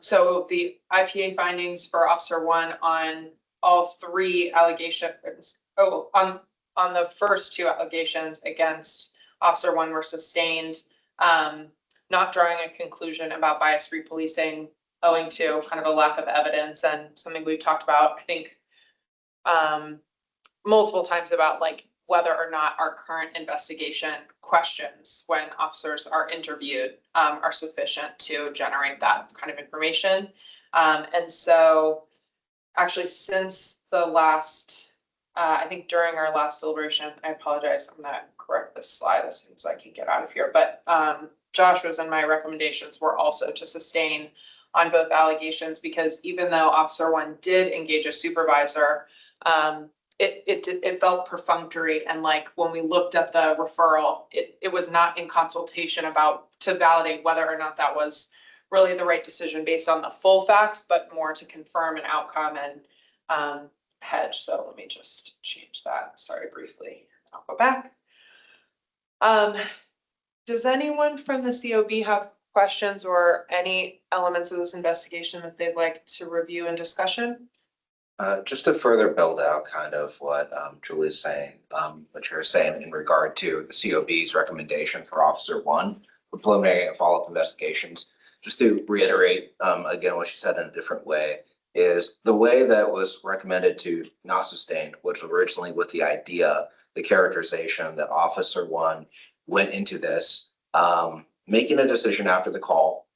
So the IPA findings for Officer 1 on all 3 allegations, on the first 2 allegations against Officer 1 were sustained, not drawing a conclusion about bias-free policing owing to kind of a lack of evidence, and something we've talked about, I think, multiple times about like whether or not our current investigation questions when officers are interviewed are sufficient to generate that kind of information. And so actually since the last, I think during our last deliberation, I apologize, I'm gonna correct this slide as soon as I can get out of here, but Joshua's and my recommendations were also to sustain on both allegations, because even though Officer 1 did engage a supervisor, it felt perfunctory, and like when we looked at the referral, it was not in consultation about to validate whether or not that was really the right decision based on the full facts, but more to confirm an outcome and hedge. So let me just change that. Sorry, briefly. I'll go back. Does anyone from the COB have questions or any elements of this investigation that they'd like to review and discussion? Just to further build out kind of what Julie's saying, what you're saying in regard to the COB's recommendation for Officer 1 for preliminary and follow-up investigations, just to reiterate again what she said in a different way, is the way that was recommended to not sustain, which was originally with the idea, the characterization that Officer 1 went into this, making a decision after the call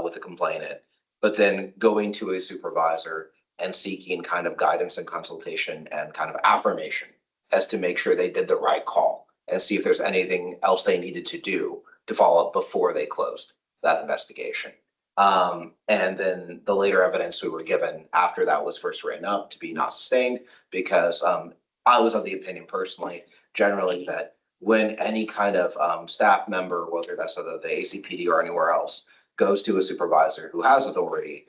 with the complainant, but then going to a supervisor and seeking kind of guidance and consultation and kind of affirmation as to make sure they did the right call and see if there's anything else they needed to do to follow up before they closed that investigation. And then the later evidence we were given after that was first written up to be not sustained, because I was of the opinion personally, generally, that when any kind of staff member, whether that's the ACPD or anywhere else, goes to a supervisor who has authority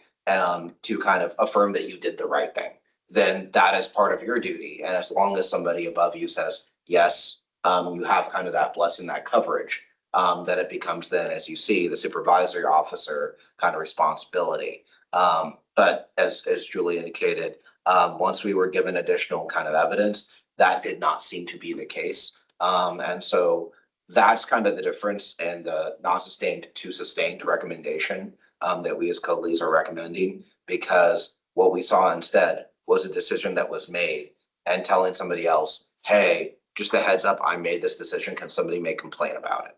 to kind of affirm that you did the right thing, then that is part of your duty. And as long as somebody above you says, yes, you have kind of that blessing, that coverage, that it becomes then, as you see, the supervisory officer kind of responsibility. But as Julie indicated, once we were given additional kind of evidence, that did not seem to be the case. And so That's kind of the difference in the non-sustained to sustained recommendation that we as co-leads are recommending, because what we saw instead was a decision that was made and telling somebody else, hey, just a heads up, I made this decision. Can somebody make complaint about it?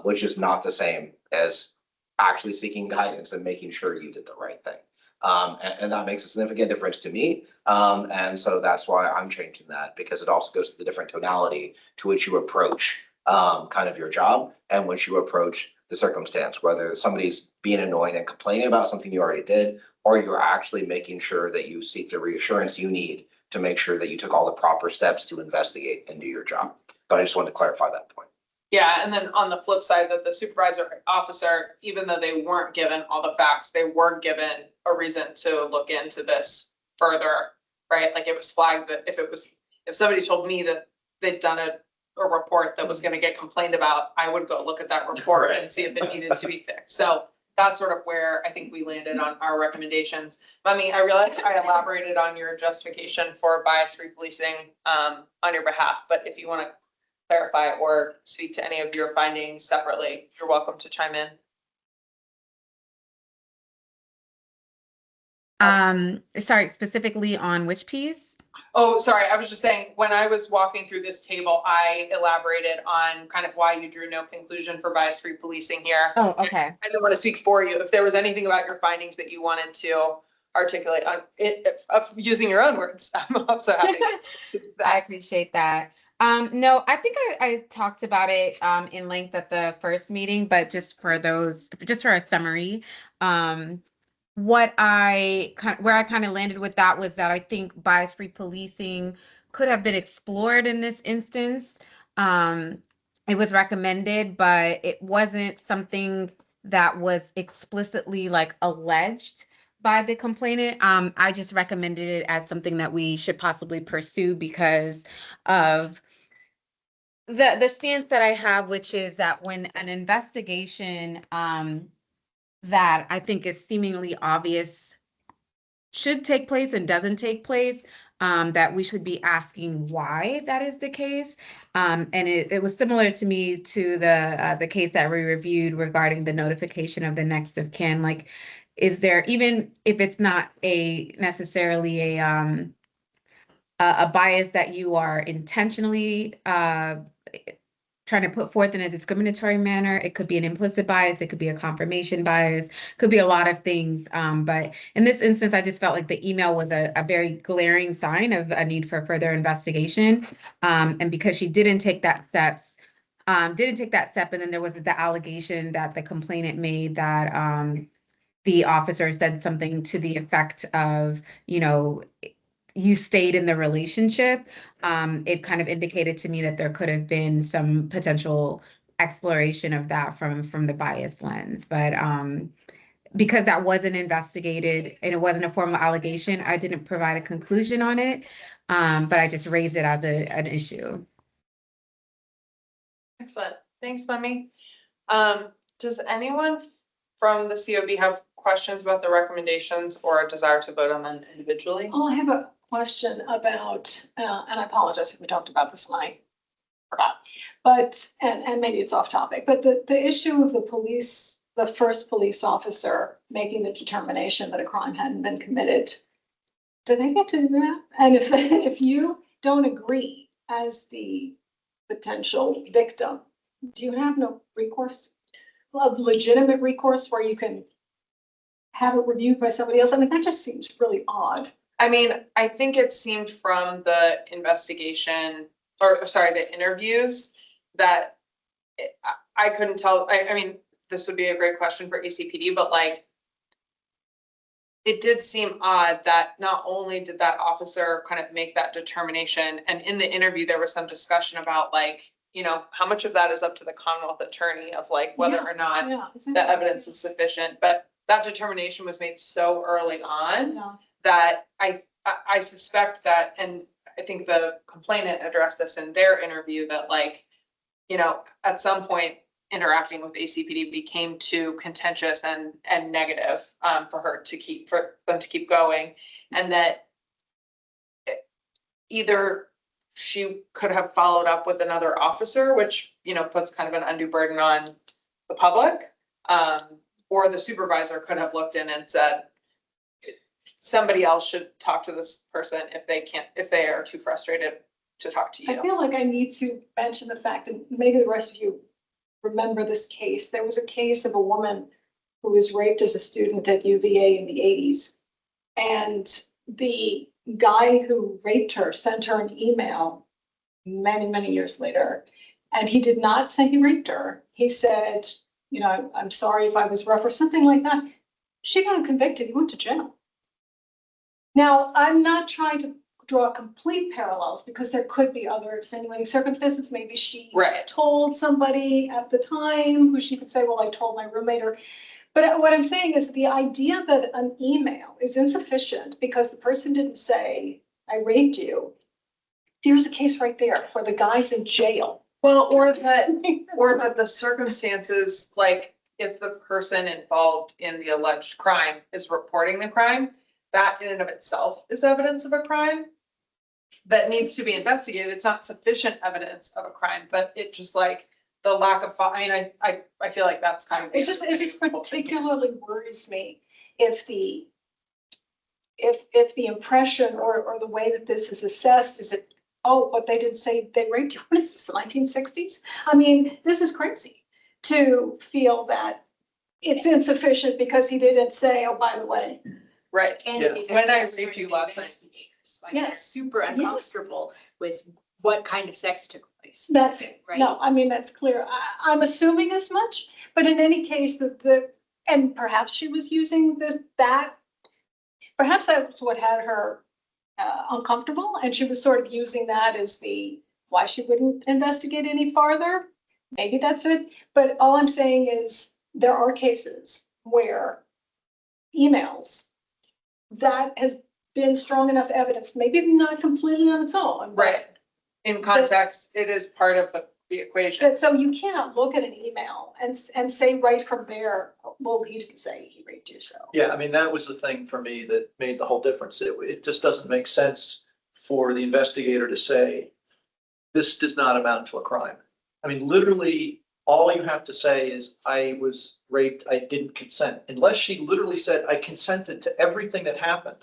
Which is not the same as actually seeking guidance and making sure you did the right thing. And that makes a significant difference to me. And so that's why I'm changing that, because it also goes to the different tonality to which you approach kind of your job and which you approach the circumstance, whether somebody's being annoying and complaining about something you already did, or you're actually making sure that you seek the reassurance you need to make sure that you took all the proper steps to investigate and do your job. But I just wanted to clarify that point. Yeah, and then on the flip side, that the supervisor officer, even though they weren't given all the facts, they were given a reason to look into this further, right? Like it was flagged that if somebody told me that they'd done a report that was gonna get complained about, I would go look at that report and see if it needed to be fixed. So that's sort of where I think we landed on our recommendations. Mummy, I realized I elaborated on your justification for bias-free policing on your behalf, but if you want to clarify or speak to any of your findings separately, you're welcome to chime in. Sorry, specifically on which piece? Oh, sorry, I was just saying, when I was walking through this table, I elaborated on kind of why you drew no conclusion for bias-free policing here. Oh, okay. I didn't want to speak for you. If there was anything about your findings that you wanted to articulate on it, using your own words, I'm also happy to do that. I appreciate that. No, I think I talked about it in length at the first meeting, but just for a summary, where I kind of landed with that was that I think bias-free policing could have been explored in this instance. It was recommended, but it wasn't something that was explicitly like alleged by the complainant. I just recommended it as something that we should possibly pursue because of the stance that I have, which is that when an investigation that I think is seemingly obvious should take place and doesn't take place, that we should be asking why that is the case. And it was similar to me to the case that we reviewed regarding the notification of the next of kin. Like, is there, even if it's not necessarily a bias that you are intentionally trying to put forth in a discriminatory manner, it could be an implicit bias, it could be a confirmation bias, could be a lot of things. But in this instance, I just felt like the email was a very glaring sign of a need for further investigation. And because she didn't take that step, and then there was the allegation that the complainant made that the officer said something to the effect of, you stayed in the relationship, it kind of indicated to me that there could have been some potential exploration of that from the bias lens. But because that wasn't investigated and it wasn't a formal allegation, I didn't provide a conclusion on it, but I just raised it as an issue. Excellent. Thanks, Mummy. Does anyone from the COB have questions about the recommendations or a desire to vote on them individually? Oh, I have a question about, and I apologize if we talked about this and I forgot, but, and maybe it's off topic, but the issue of the first police officer making the determination that a crime hadn't been committed, do they get to do that? And if you don't agree as the potential victim, do you have no recourse, legitimate recourse where you can have it reviewed by somebody else? I mean, that just seems really odd. I mean, I think it seemed from the investigation, or sorry, the interviews, that I couldn't tell. I mean, this would be a great question for ACPD, but like, it did seem odd that not only did that officer kind of make that determination, and in the interview, there was some discussion about like, how much of that is up to the Commonwealth attorney of like whether or not the evidence is sufficient. But that determination was made so early on that I suspect that, and I think the complainant addressed this in their interview, that like, at some point interacting with ACPD became too contentious and negative for them to keep going, and that either she could have followed up with another officer, which, you know, puts kind of an undue burden on the public. Or the supervisor could have looked in and said, somebody else should talk to this person if they are too frustrated to talk to I you. feel like I need to mention the fact, and maybe the rest of you remember this case. There was a case of a woman who was raped as a student at UVA in the 80s. And the guy who raped her sent her an email many, many years later. And he did not say he raped her. He said, you know, I'm sorry if I was rough or something like that. She got him convicted. He went to jail. Now, I'm not trying to draw complete parallels because there could be other extenuating circumstances. Maybe she Right. told somebody at the time who she could say, well, I told my roommate. Or, but what I'm saying is the idea that an email is insufficient because the person didn't say, I raped you. There's a case right there where the guy's in jail. Well, or that the circumstances, like if the person involved in the alleged crime is reporting the crime, that in and of itself is evidence of a crime that needs to be investigated. It's not sufficient evidence of a crime, but it just like the lack of, I mean, I feel like that's kind of. It just particularly worries me if the impression or the way that this is assessed is that, oh, but they didn't say they raped you. What is this, the 1960s? I mean, this is crazy to feel that it's insufficient because he didn't say, oh, by the way. Right. And Yeah. it's When I accessories raped you and last night. investigators, like they're Yes. super uncomfortable with what kind of sex took place. That's, Right. no, I mean, that's clear. I'm assuming as much, but in any case, and perhaps she was using perhaps that's what had her uncomfortable, and she was sort of using that as why she wouldn't investigate any farther. Maybe that's it, but all I'm saying is there are cases where emails that has been strong enough evidence, maybe not completely on its own. but Right. In context, it is part of the equation. So you cannot look at an email and say right from there, well, he didn't say he raped you, so. Yeah, I mean, that was the thing for me that made the whole difference. It just doesn't make sense for the investigator to say, this does not amount to a crime. I mean, literally, all you have to say is, I was raped, I didn't consent. Unless she literally said, I consented to everything that happened.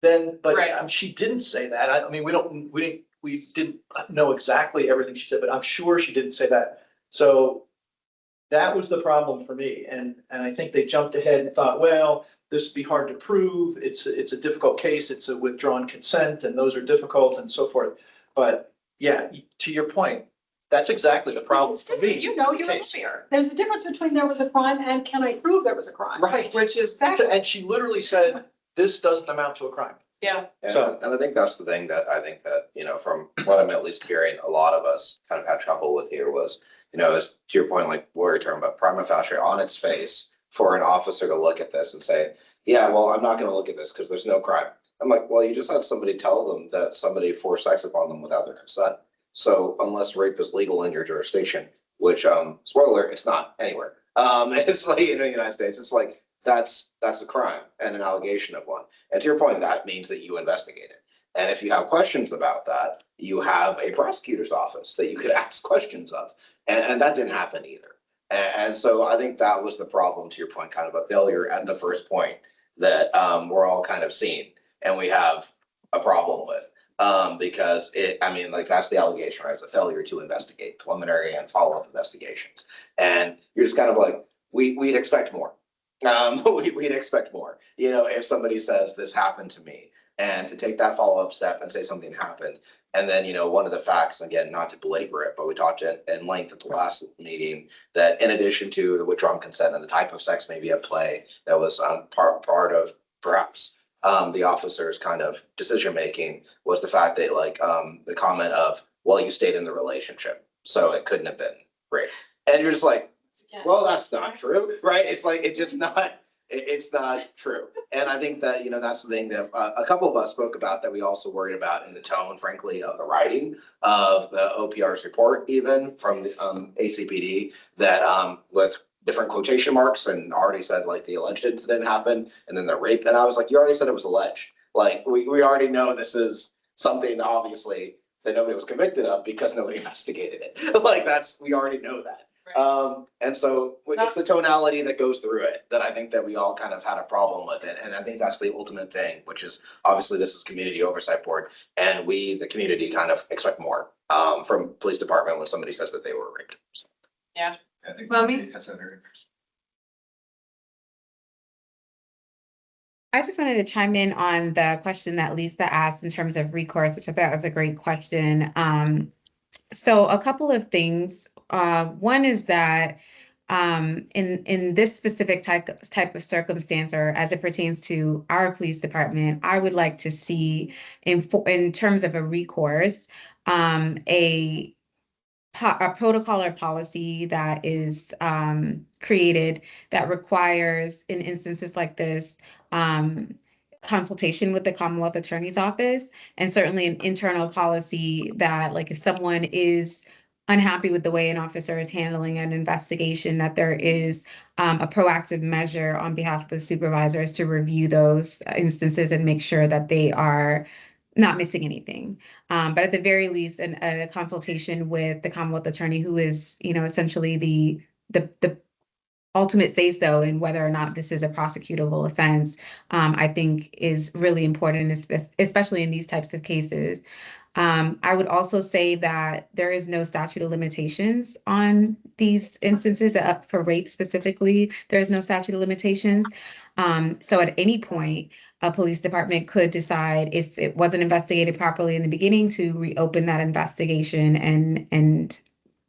Then, but Right. she didn't say that. I mean, we didn't know exactly everything she said, but I'm sure she didn't say that. So that was the problem for me. And I think they jumped ahead and thought, well, this would be hard to prove. It's a difficult case. It's a withdrawn consent and those are difficult and so forth. But yeah, to your point, that's exactly the problem It's for different. me. You know, with the you're a case. lawyer. There's a difference between there was a crime and can I prove there was a crime? Right. Which is, Exactly. And she literally said, this doesn't amount to a crime. yeah, So- And I think that's the thing that I think that, you know, from what I'm at least hearing, a lot of us kind of had trouble with here was, you know, is to your point, like what you're talking about, prima facie on its face for an officer to look at this and say, yeah, well, I'm not going to look at this because there's no crime. I'm like, well, you just had somebody tell them that somebody forced sex upon them without their consent. So unless rape is legal in your jurisdiction, which, spoiler, it's not anywhere. It's like in the United States, it's like, that's a crime and an allegation of one. And to your point, that means that you investigate it. And if you have questions about that, you have a prosecutor's office that you could ask questions of. And that didn't happen either. And so I think that was the problem, to your point, kind of a failure at the first point that we're all kind of seeing and we have a problem with. Because that's the allegation, right? It's a failure to investigate preliminary and follow-up investigations. And you're just kind of like, we'd expect more. We'd expect more, you know, if somebody says this happened to me and to take that follow-up step and say something happened. And then, you know, one of the facts, again, not to belabor it, but we talked in length at the last meeting that in addition to the withdrawn consent and the type of sex maybe at play, that was part of perhaps the officer's kind of decision-making was the fact that the comment of, well, you stayed in the relationship, so it couldn't have been rape. And you're just like, well, that's not true, right? It's like, it's not true. And I think that, you know, that's the thing that a couple of us spoke about that we also worried about in the tone, frankly, of the writing of the OPR's report, even from the ACPD, that with different quotation marks and already said like the alleged incident happened and then the rape. And I was like, you already said it was alleged. Like we already know this is something obviously that nobody was convicted of because nobody investigated it. Like we already know that. And so it's the tonality that goes through it that I think that we all kind of had a problem with it. And I think that's the ultimate thing, which is obviously this is community oversight board, and we, the community, kind of expect more from police department when somebody says that they were raped. So, Yeah. I think Mommy? that's a very interesting. I just wanted to chime in on the question that Lisa asked in terms of recourse, which I thought was a great question. So a couple of things. One is that in this specific type of circumstance, or as it pertains to our police department, I would like to see in terms of a recourse, a protocol or policy that is created that requires, in instances like this, consultation with the Commonwealth Attorney's Office, and certainly an internal policy that, like, if someone is unhappy with the way an officer is handling an investigation, that there is a proactive measure on behalf of the supervisors to review those instances and make sure that they are not missing anything. But at the very least, a consultation with the Commonwealth Attorney, who is, essentially the ultimate say-so in whether or not this is a prosecutable offense, I think is really important, especially in these types of cases. I would also say that there is no statute of limitations on these instances. For rape specifically, there is no statute of limitations. So at any point, a police department could decide, if it wasn't investigated properly in the beginning, to reopen that investigation and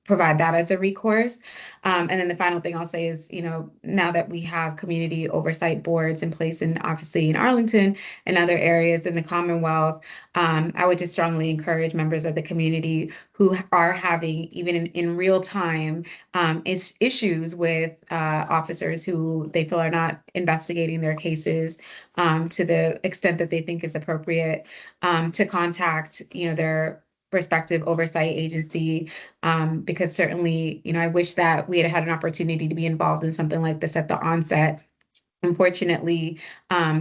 provide that as a recourse. And then the final thing I'll say is, now that we have community oversight boards in place, and obviously in Arlington and other areas in the Commonwealth, I would just strongly encourage members of the community who are having, even in real time, issues with officers who they feel are not investigating their cases to the extent that they think is appropriate, to contact, their respective oversight agency, because certainly, I wish that we had an opportunity to be involved in something like this at the onset. Unfortunately,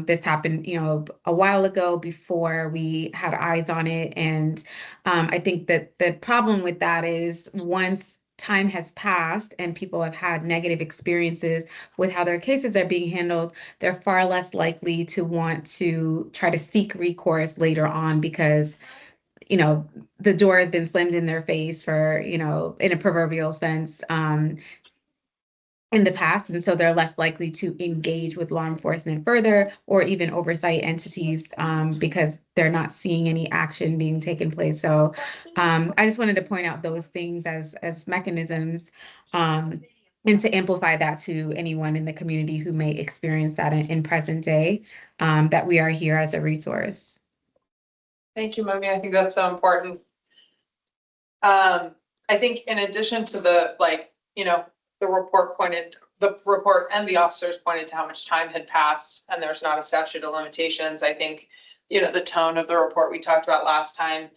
this happened, a while ago before we had eyes on it. And I think that the problem with that is, once time has passed and people have had negative experiences with how their cases are being handled, they're far less likely to want to try to seek recourse later on, because the door has been slammed in their face for, in a proverbial sense, in the past. And so they're less likely to engage with law enforcement further, or even oversight entities, because they're not seeing any action being taken place. So I just wanted to point out those things as mechanisms, and to amplify that to anyone in the community who may experience that in present day, that we are here as a resource. Thank you, Mummy. I think that's so important. I think in addition to the report and the officers pointed to how much time had passed and there's not a statute of limitations. I think, the tone of the report we talked about last time.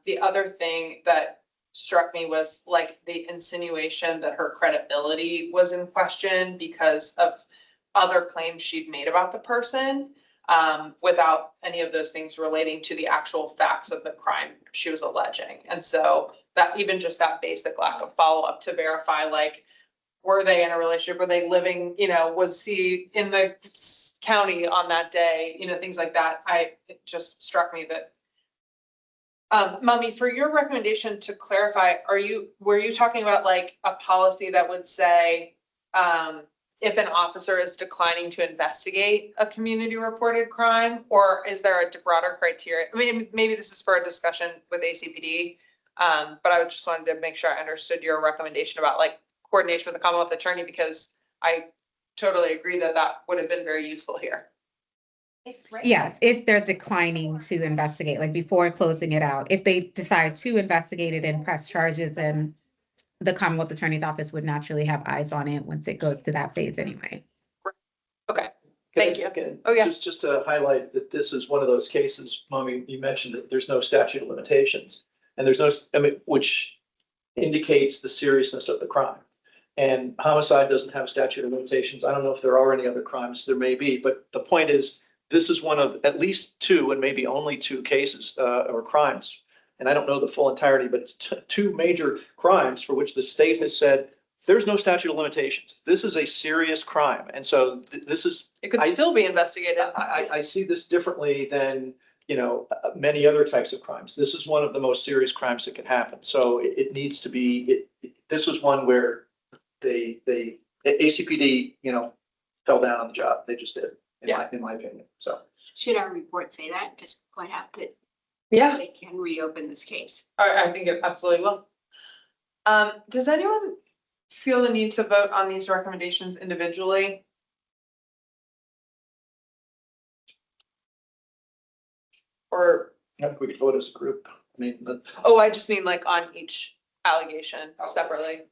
The other thing that struck me was the insinuation that her credibility was in question because of other claims she'd made about the person, without any of those things relating to the actual facts of the crime she was alleging. And so that, even just that basic lack of follow-up to verify, were they in a relationship? Were they living, was he in the county on that day? Things like that. It just struck me that, Mummy, for your recommendation to clarify, were you talking about a policy that would say, if an officer is declining to investigate a community reported crime, or is there a broader criteria? I mean, maybe this is for a discussion with ACPD, but I just wanted to make sure I understood your recommendation about coordination with the Commonwealth Attorney, because I totally agree that would have been very useful here. Yes, if they're declining to investigate, before closing it out, if they decide to investigate it and press charges, then the Commonwealth Attorney's Office would naturally have eyes on it once it goes to that phase anyway. Okay, thank you. Oh, yeah. Just to highlight that this is one of those cases, Mommy, you mentioned that there's no statute of limitations, and there's no, which indicates the seriousness of the crime. And homicide doesn't have a statute of limitations. I don't know if there are any other crimes. There may be, but the point is, this is one of at least two, and maybe only two cases or crimes and I don't know the full entirety, but it's two major crimes for which the state has said, there's no statute of limitations. This is a serious crime. And so this is, It could I- still be investigated. I see this differently than, many other types of crimes. This is one of the most serious crimes that can happen. So it needs to be, this was one where ACPD, fell down on the job. They just did, in my opinion. So. Should our report say that? Just point out that Yeah, they can reopen this case. I think it absolutely will. Does anyone feel the need to vote on these recommendations individually? Or, I think we could vote as a group. I mean, but oh, I just mean like on each allegation separately.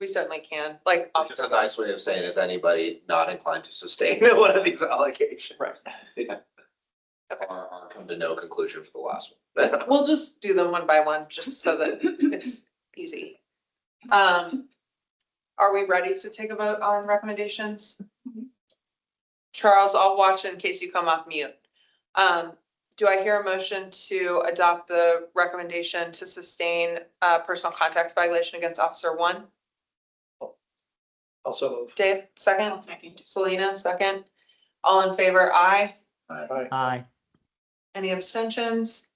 We certainly can, like. Just a nice way of saying, is anybody not inclined to sustain one of these allegations? right. Yeah. Okay. Or come to no conclusion for the last one. We'll just do them one by one, just so that it's easy. Are we ready to take a vote on recommendations? Charles, I'll watch in case you come off mute. Do I hear a motion to adopt the recommendation to sustain personal contacts violation against Officer 1? Also move. Dave, second. I'll second. Selena, second. All in favor, aye. Aye. Aye. Any abstentions?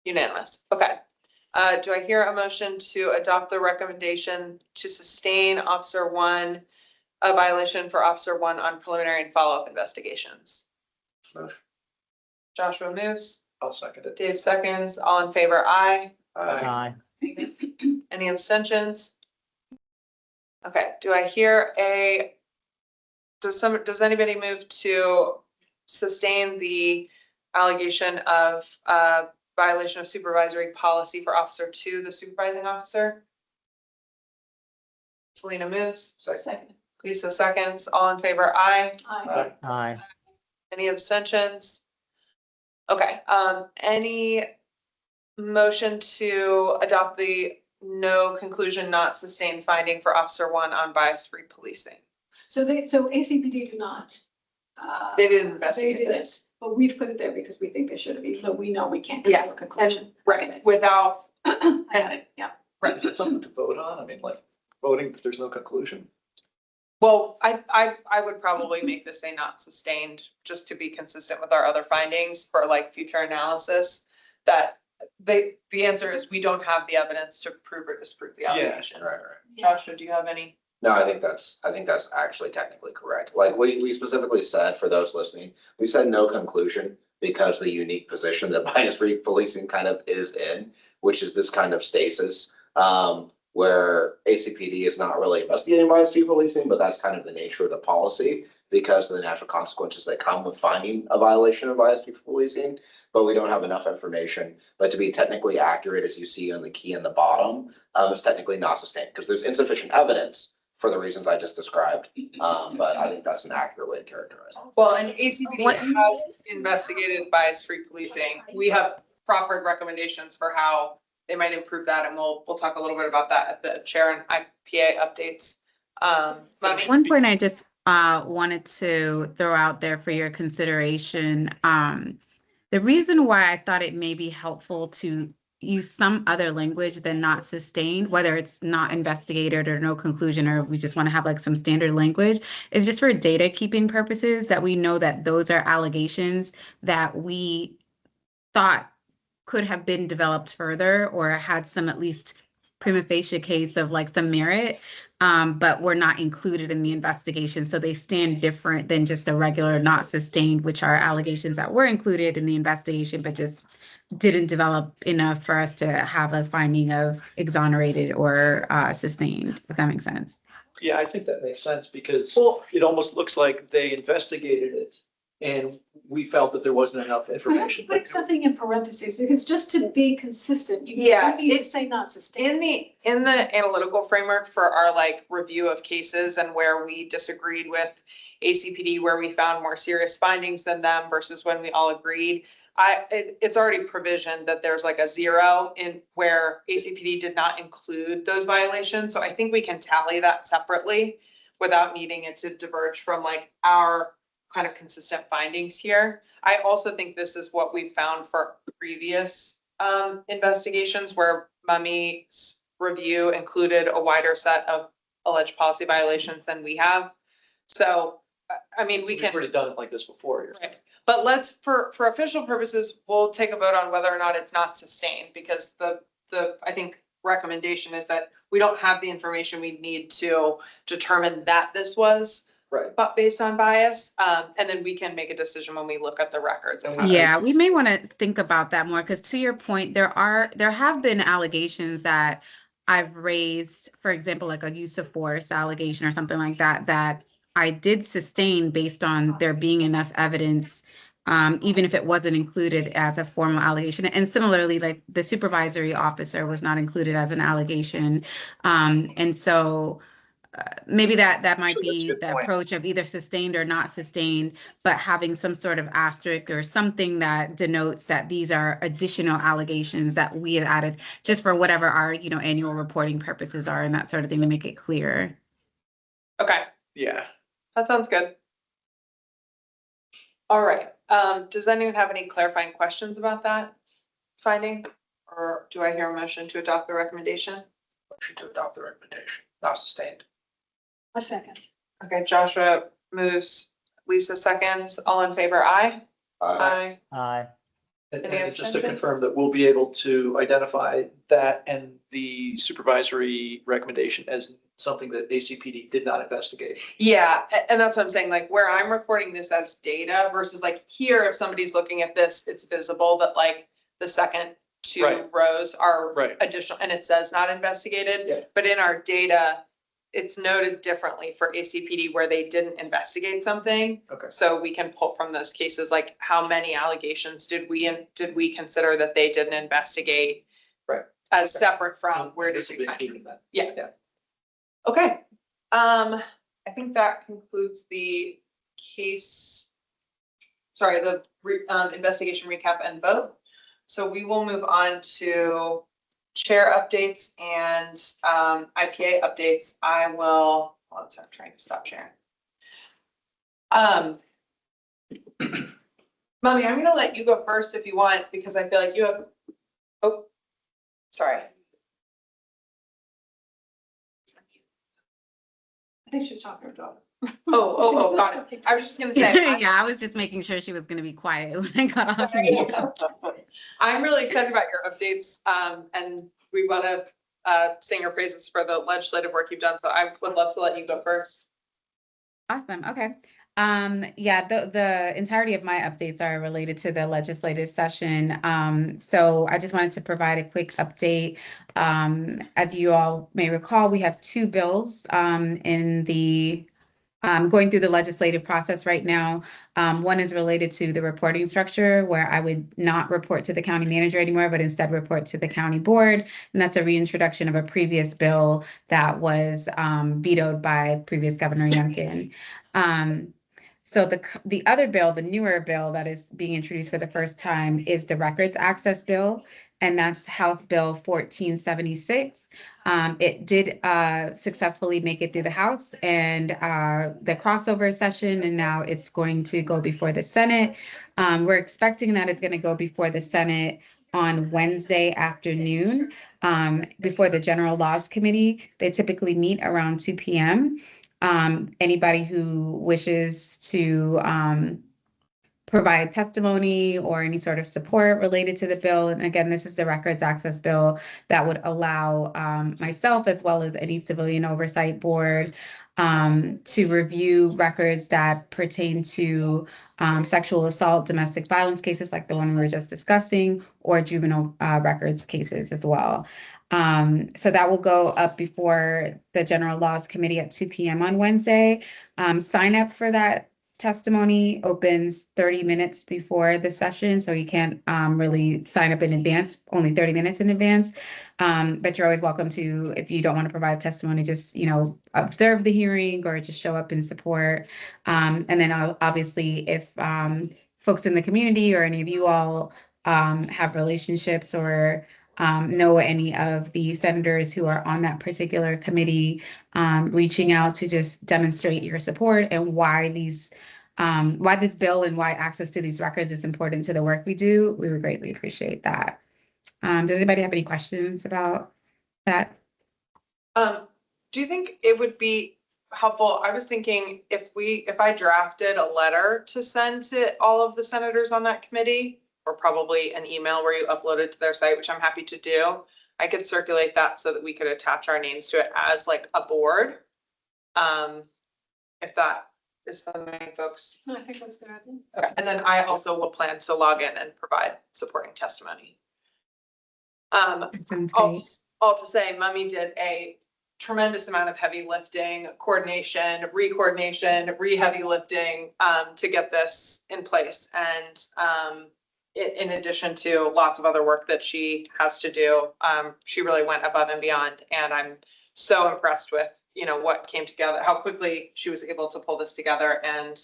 Unanimous. Okay. Do I hear a motion to adopt the recommendation to sustain Officer 1, a violation for Officer 1 on preliminary and follow-up investigations? Motion. Joshua moves. I'll second it. Dave seconds. All in favor, aye. Aye. Any abstentions? Okay. Do I hear does anybody move to sustain the allegation of violation of supervisory policy for Officer 2, the supervising officer? Selena moves. Second. Lisa seconds. All in favor, aye. Aye. Aye. Any abstentions? Okay, any motion to adopt the no conclusion, not sustained finding for Officer 1 on bias-free policing? So ACPD do not. They didn't investigate They didn't, this. but we've put it there because we think they should have, even though we know we can't get to a conclusion. Right, without, I got it, yeah. right. Is it something to vote on? I mean, like voting, if there's no conclusion. Well, I would probably make this a not sustained, just to be consistent with our other findings for like future analysis. That the answer is we don't have the evidence to prove or disprove the allegation. Right. Joshua, do you have any? No, I think that's actually technically correct. Like we specifically said, for those listening, we said no conclusion because the unique position that bias-free policing kind of is in, which is this kind of stasis, where ACPD is not really investigating bias-free policing, but that's kind of the nature of the policy because of the natural consequences that come with finding a violation of bias-free policing. But we don't have enough information. But to be technically accurate, as you see on the key in the bottom, is technically not sustained because there's insufficient evidence for the reasons I just described. But I think that's an accurate way to characterize it. Well, and ACPD has investigated bias-free policing. We have proffered recommendations for how they might improve that, and we'll talk a little bit about that at the chair and IPA updates. Mommy? One point I just wanted to throw out there for your consideration. The reason why I thought it may be helpful to use some other language than not sustained, whether it's not investigated or no conclusion, or we just want to have like some standard language, is just for data keeping purposes, that we know that those are allegations that we thought could have been developed further or had some at least prima facie case of like some merit, but were not included in the investigation. So they stand different than just a regular not sustained, which are allegations that were included in the investigation, but just didn't develop enough for us to have a finding of exonerated or sustained, if that makes sense. Yeah, I think that makes sense because Well, it almost looks like they investigated it and we felt that there wasn't enough information. Put something in parentheses, because just to be consistent, you Yeah, need to say not sustained. in the analytical framework for our like review of cases and where we disagreed with ACPD, where we found more serious findings than them versus when we all agreed, it's already provisioned that there's like a 0 in where ACPD did not include those violations. So I think we can tally that separately without needing it to diverge from like our kind of consistent findings here. I also think this is what we found for previous investigations where Mummy's review included a wider set of alleged policy violations than we have. So, I mean, we We've can. already done it like this before. You're saying. Right. But let's, for official purposes, we'll take a vote on whether or not it's not sustained, because I think recommendation is that we don't have the information we need to determine that this was Right. but based on bias, and then we can make a decision when we look at the records. And Yeah, we may want to think about that more, because to your point, there have been allegations that I've raised, for example, like a use of force allegation or something like that, that I did sustain based on there being enough evidence, even if it wasn't included as a formal allegation. And similarly, like the supervisory officer was not included as an allegation. And so maybe that might So that's a be good the point. approach of either sustained or not sustained, but having some sort of asterisk or something that denotes that these are additional allegations that we have added just for whatever our, annual reporting purposes are and that sort of thing, to make it clear. Okay, Yeah. that sounds good. All right, does anyone have any clarifying questions about that finding? Or do I hear a motion to adopt the recommendation? Motion to adopt the recommendation, not sustained. A second. Okay, Joshua moves, Lisa seconds, all in favor, aye? Aye. Aye. And Any just to abstentions? confirm that we'll be able to identify that and the supervisory recommendation as something that ACPD did not investigate. Yeah, and that's what I'm saying, like where I'm reporting this as data versus like here, if somebody's looking at this, it's visible that like the second two Right. rows are Right. additional, and it says not investigated. Yeah. But in our data, it's noted differently for ACPD where they didn't investigate something. Okay. So we can pull from those cases, like how many allegations did we consider that they didn't investigate? Right. As separate from where did This will we be find? included in that. Yeah. Okay, I think that concludes the case. Sorry, the investigation recap and vote. So we will move on to chair updates and IPA updates. I will, hold on a second, I'm trying to stop sharing. Mommy, I'm gonna let you go first if you want, because I feel like you have, oh, sorry. I think she was talking to her daughter. Oh, got it. I was just gonna say. Yeah, I was just making sure she was going to be quiet when I got off mute. I'm really excited about your updates, and we want to sing your praises for the legislative work you've done. So I would love to let you go first. Awesome. Okay. Yeah, the entirety of my updates are related to the legislative session. So I just wanted to provide a quick update. As you all may recall, we have two bills in the going through the legislative process right now. One is related to the reporting structure, where I would not report to the county manager anymore, but instead report to the county board. And that's a reintroduction of a previous bill that was vetoed by previous Governor Youngkin. So the other bill, the newer bill that is being introduced for the first time, is the Records Access Bill, and that's House Bill 1476. It did successfully make it through the House and the crossover session, and now it's going to go before the Senate. We're expecting that it's going to go before the Senate on Wednesday afternoon before the General Laws Committee. They typically meet around 2 p.m. Anybody who wishes to provide testimony or any sort of support related to the bill. And again, this is the Records Access Bill that would allow myself, as well as any civilian oversight board, to review records that pertain to sexual assault, domestic violence cases like the one we were just discussing, or juvenile records cases as well. So that will go up before the General Laws Committee at 2 p.m. on Wednesday. Sign up for that testimony opens 30 minutes before the session, so you can't really sign up in advance, only 30 minutes in advance. But you're always welcome to, if you don't want to provide testimony, just, observe the hearing or just show up in support. And then obviously, if folks in the community or any of you all have relationships or know any of the senators who are on that particular committee, reaching out to just demonstrate your support and why these why this bill and why access to these records is important to the work we do. We would greatly appreciate that. Does anybody have any questions about that? Do you think it would be helpful? I was thinking if I drafted a letter to send to all of the senators on that committee, or probably an email where you upload it to their site, which I'm happy to do, I could circulate that so that we could attach our names to it as like a board. If that is something folks. I think that's a good idea. Okay, and then I also will plan to log in and provide supporting testimony. Sounds All, great. all to say, Mummy did a tremendous amount of heavy lifting, coordination, re-heavy lifting, to get this in place. And in addition to lots of other work that she has to do, she really went above and beyond. And I'm so impressed with, what came together, how quickly she was able to pull this together and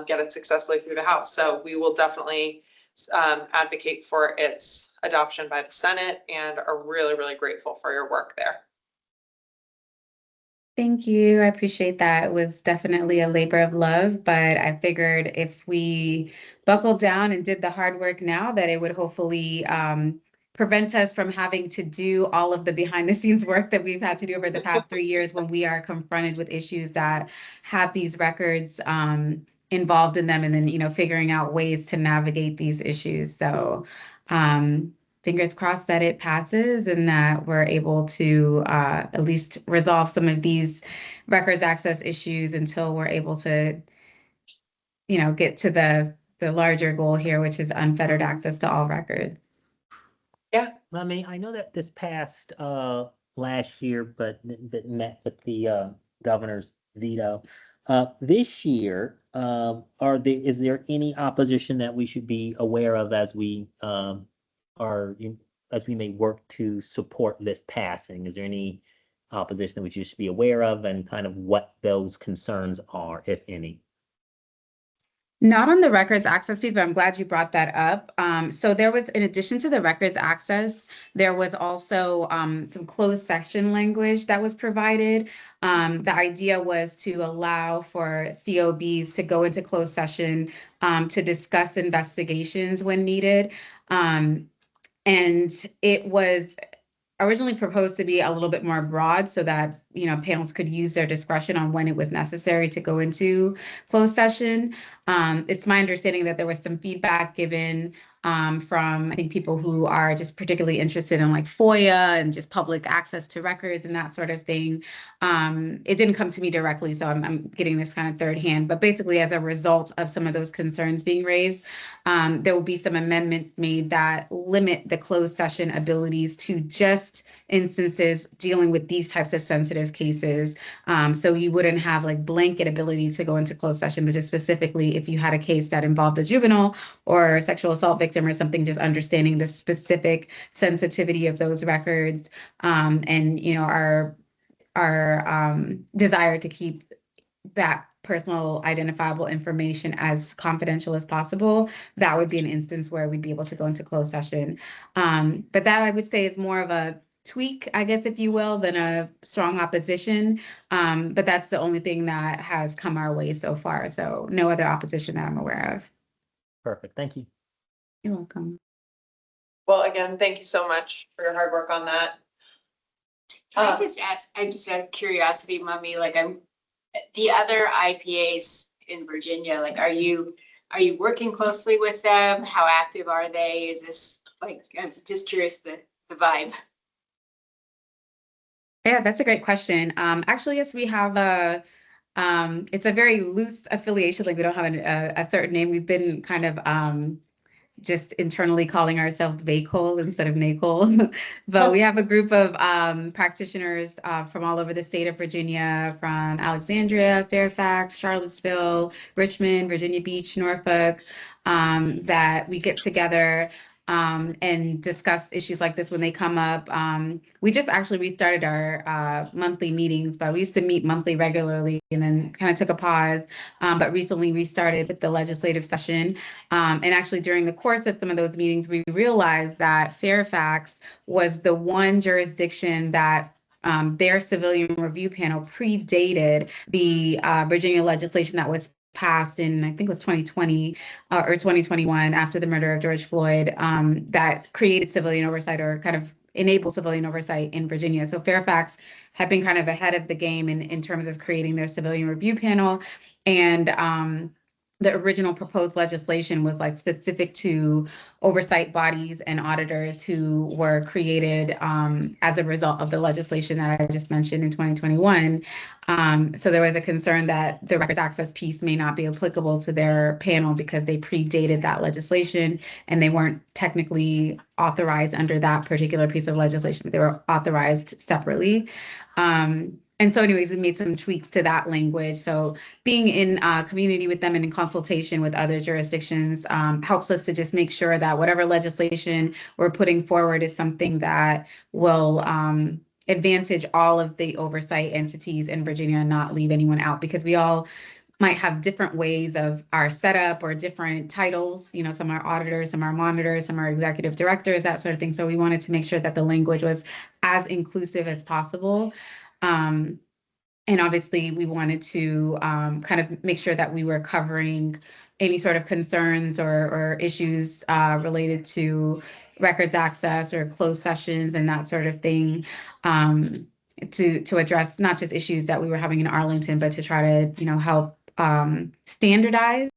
get it successfully through the House. So we will definitely advocate for its adoption by the Senate and are really, really grateful for your work there. Thank you. I appreciate that. It was definitely a labor of love, but I figured if we buckled down and did the hard work now, that it would hopefully prevent us from having to do all of the behind the scenes work that we've had to do over the past 3 years when we are confronted with issues that have these records involved in them, and then, figuring out ways to navigate these issues. So fingers crossed that it passes and that we're able to at least resolve some of these records access issues until we're able to, get to the larger goal here, which is unfettered access to all records. I mean, I know that this passed last year, but that met with the governor's veto. This year, is there any opposition that we should be aware of as we may work to support this passing? Is there any opposition that we should be aware of, and kind of what those concerns are, if any? Not on the records access piece, but I'm glad you brought that up. So there was, in addition to the records access, there was also some closed session language that was provided. The idea was to allow for COBs to go into closed session to discuss investigations when needed. And it was originally proposed to be a little bit more broad so that, panels could use their discretion on when it was necessary to go into closed session. It's my understanding that there was some feedback given from, I think, people who are just particularly interested in like FOIA and just public access to records and that sort of thing. It didn't come to me directly, so I'm getting this kind of third hand, but basically as a result of some of those concerns being raised, there will be some amendments made that limit the closed session abilities to just instances dealing with these types of sensitive cases. So you wouldn't have like blanket ability to go into closed session, but just specifically if you had a case that involved a juvenile or sexual assault victim or something, just understanding the specific sensitivity of those records, and our desire to keep that personal identifiable information as confidential as possible, that would be an instance where we'd be able to go into closed session. But that, I would say, is more of a tweak, I guess, if you will, than a strong opposition. But that's the only thing that has come our way so far. So no other opposition that I'm aware of. Perfect. Thank you. You're welcome. Well, again, thank you so much for your hard work on that. Can I just ask, I just out of curiosity, Mummy, like the other IPAs in Virginia, like, are you working closely with them? How active are they? Is this like, I'm just curious the vibe. Yeah, that's a great question. Actually, yes, we have it's a very loose affiliation. Like we don't have a certain name. We've been kind of just internally calling ourselves VACOL instead of NACOL. But we have a group of practitioners from all over the state of Virginia, from Alexandria, Fairfax, Charlottesville, Richmond, Virginia Beach, Norfolk, that we get together and discuss issues like this when they come up. We just actually restarted our monthly meetings, but we used to meet monthly regularly and then kind of took a pause, but recently restarted with the legislative session. And actually during the course of some of those meetings, we realized that Fairfax was the one jurisdiction that their civilian review panel predated the Virginia legislation that was passed in, I think it was 2020 or 2021 after the murder of George Floyd, that created civilian oversight or kind of enable civilian oversight in Virginia. So Fairfax had been kind of ahead of the game in terms of creating their civilian review panel. And the original proposed legislation was like specific to oversight bodies and auditors who were created as a result of the legislation that I just mentioned in 2021. So there was a concern that the records access piece may not be applicable to their panel because they predated that legislation and they weren't technically authorized under that particular piece of legislation, but they were authorized separately. And so anyways, we made some tweaks to that language. So being in community with them and in consultation with other jurisdictions helps us to just make sure that whatever legislation we're putting forward is something that will advantage all of the oversight entities in Virginia and not leave anyone out, because we all might have different ways of our setup or different titles. You know, some are auditors, some are monitors, some are executive directors, that sort of thing. So we wanted to make sure that the language was as inclusive as possible. And obviously we wanted to kind of make sure that we were covering any sort of concerns or issues related to records access or closed sessions and that sort of thing, to address not just issues that we were having in Arlington, but to try to, you know, help standardize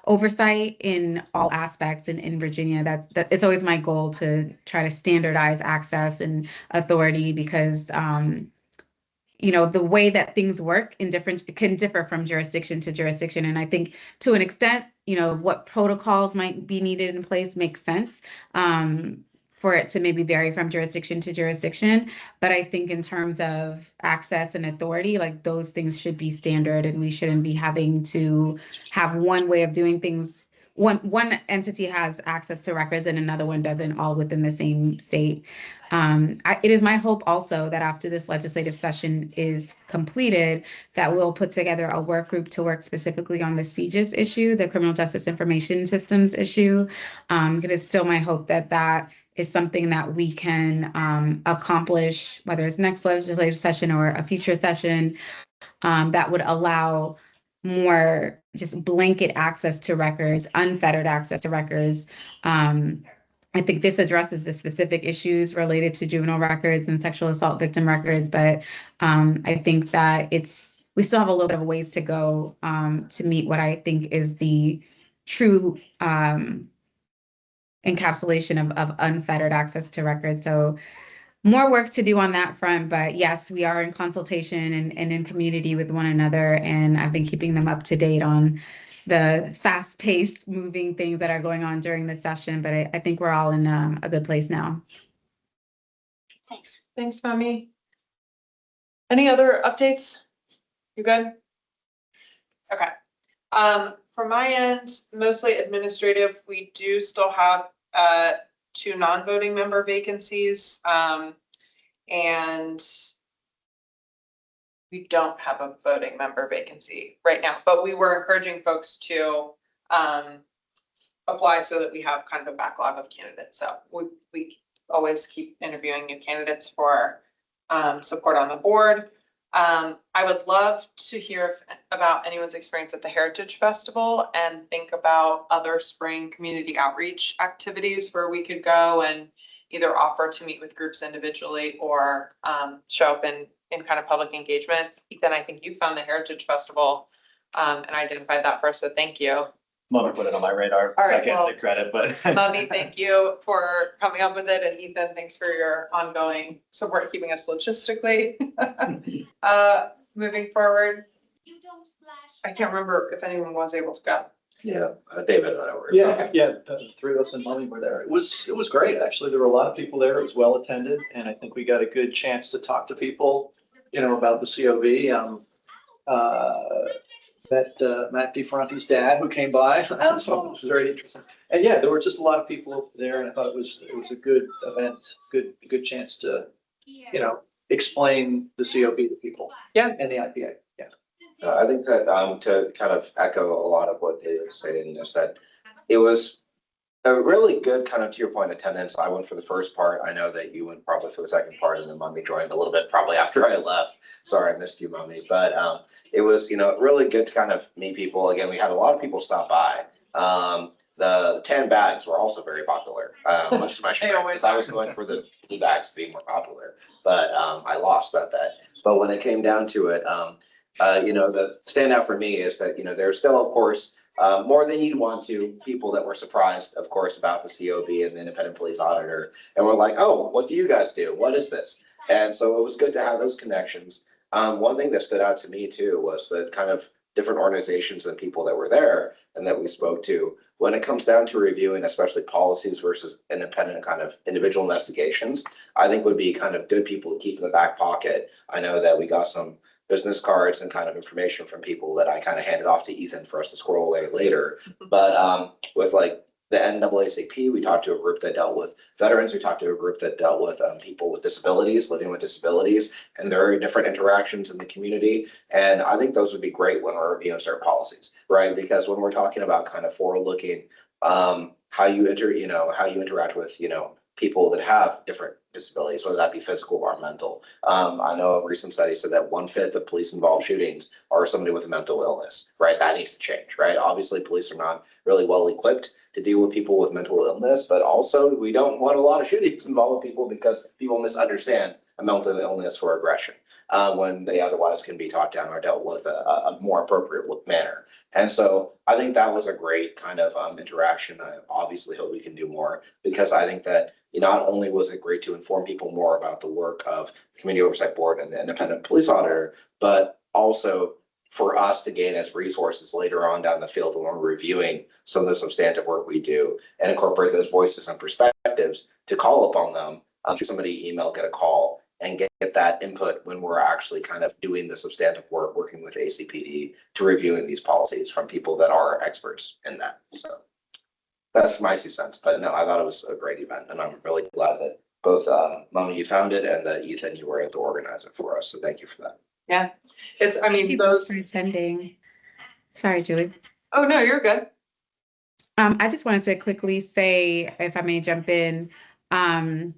oversight in all aspects in Virginia. That it's always my goal to try to standardize access and authority, because you know, the way that things work can differ from jurisdiction to jurisdiction. And I think to an extent, you know, what protocols might be needed in place makes sense for it to maybe vary from jurisdiction to jurisdiction. But I think in terms of access and authority, like those things should be standard, and we shouldn't be having to have one way of doing things. One entity has access to records and another one doesn't, all within the same state. It is my hope also that after this legislative session is completed, that we'll put together a work group to work specifically on the CJIS issue, the Criminal Justice Information Systems issue. It is still my hope that that is something that we can accomplish, whether it's next legislative session or a future session, that would allow more just blanket access to records, unfettered access to records. I think this addresses the specific issues related to juvenile records and sexual assault victim records, but I think that we still have a little bit of a ways to go to meet what I think is the true encapsulation of unfettered access to records. So more work to do on that front, but yes, we are in consultation and in community with one another, and I've been keeping them up to date on the fast-paced moving things that are going on during the session, but I think we're all in a good place now. Thanks. Thanks, Mami. Any other updates? You good? Okay. From my end, mostly administrative. We do still have 2 non-voting member vacancies, and we don't have a voting member vacancy right now, but we were encouraging folks to apply so that we have kind of a backlog of candidates. So we always keep interviewing new candidates for support on the board. I would love to hear about anyone's experience at the Heritage Festival and think about other spring community outreach activities where we could go and either offer to meet with groups individually or show up in kind of public engagement. Ethan, I think you found the Heritage Festival and identified that for us, so thank you. Love to put it on my radar. All right, I can't well, take credit, but. Mami, thank you for coming up with it, and Ethan, thanks for your ongoing support, keeping us logistically moving forward. I can't remember if anyone was able to go. Yeah, David and I were. Yeah, 3 of us and Mommy were there. It was great, actually. There were a lot of people there. It was well attended, and I think we got a good chance to talk to people, you know, about the COB. Met Matt DeFronte's dad, who came by. So it was very interesting. And yeah, there were just a lot of people there, and I thought it was a good event, good chance to, you know, explain the COB to people. Yeah. And the IPA. Yeah. I think that to kind of echo a lot of what David was saying is that it was a really good kind of, to your point, attendance. I went for the first part. I know that you went probably for the second part, and then Mummy joined a little bit probably after I left. Sorry, I missed you, Mummy. But it was, really good to kind of meet people. Again, we had a lot of people stop by. The tan bags were also very popular, much to my chagrin, because I was going for the blue bags to be more popular, but I lost that bet. But when it came down to it, the standout for me is that, there's still, of course, more than you'd want to, people that were surprised, of course, about the COB and the independent police auditor. And we're like, oh, what do you guys do? What is this? And so it was good to have those connections. One thing that stood out to me too was the kind of different organizations and people that were there and that we spoke to. When it comes down to reviewing, especially policies versus independent kind of individual investigations, I think would be kind of good people to keep in the back pocket. I know that we got some business cards and kind of information from people that I kind of handed off to Ethan for us to squirrel away later. But with like the NAACP, we talked to a group that dealt with veterans. We talked to a group that dealt with people with disabilities, living with disabilities, and there are different interactions in the community. And I think those would be great when we're reviewing certain policies, right? Because when we're talking about kind of forward-looking, how you interact with, people that have different disabilities, whether that be physical or mental. I know a recent study said that 1/5 of police-involved shootings are somebody with a mental illness, right? That needs to change, right? Obviously, police are not really well equipped to deal with people with mental illness, but also we don't want a lot of shootings involving people because people misunderstand a mental illness for aggression when they otherwise can be talked down or dealt with a more appropriate manner. And so I think that was a great kind of interaction. I obviously hope we can do more, because I think that not only was it great to inform people more about the work of the Community Oversight Board and the independent police auditor, but also for us to gain as resources later on down the field when we're reviewing some of the substantive work we do and incorporate those voices and perspectives to call upon them. Should somebody email, get a call, and get that input when we're actually kind of doing the substantive work, working with ACPD to reviewing these policies from people that are experts in that. So that's my 2 cents. But no, I thought it was a great event, and I'm really glad that both Mama, you found it, and that Ethan, you were able to organize it for us. So thank you for that. Yeah, it's, I mean, those for attending. Sorry, Julie. Oh, no, you're good. I just wanted to quickly say, if I may jump in, I'm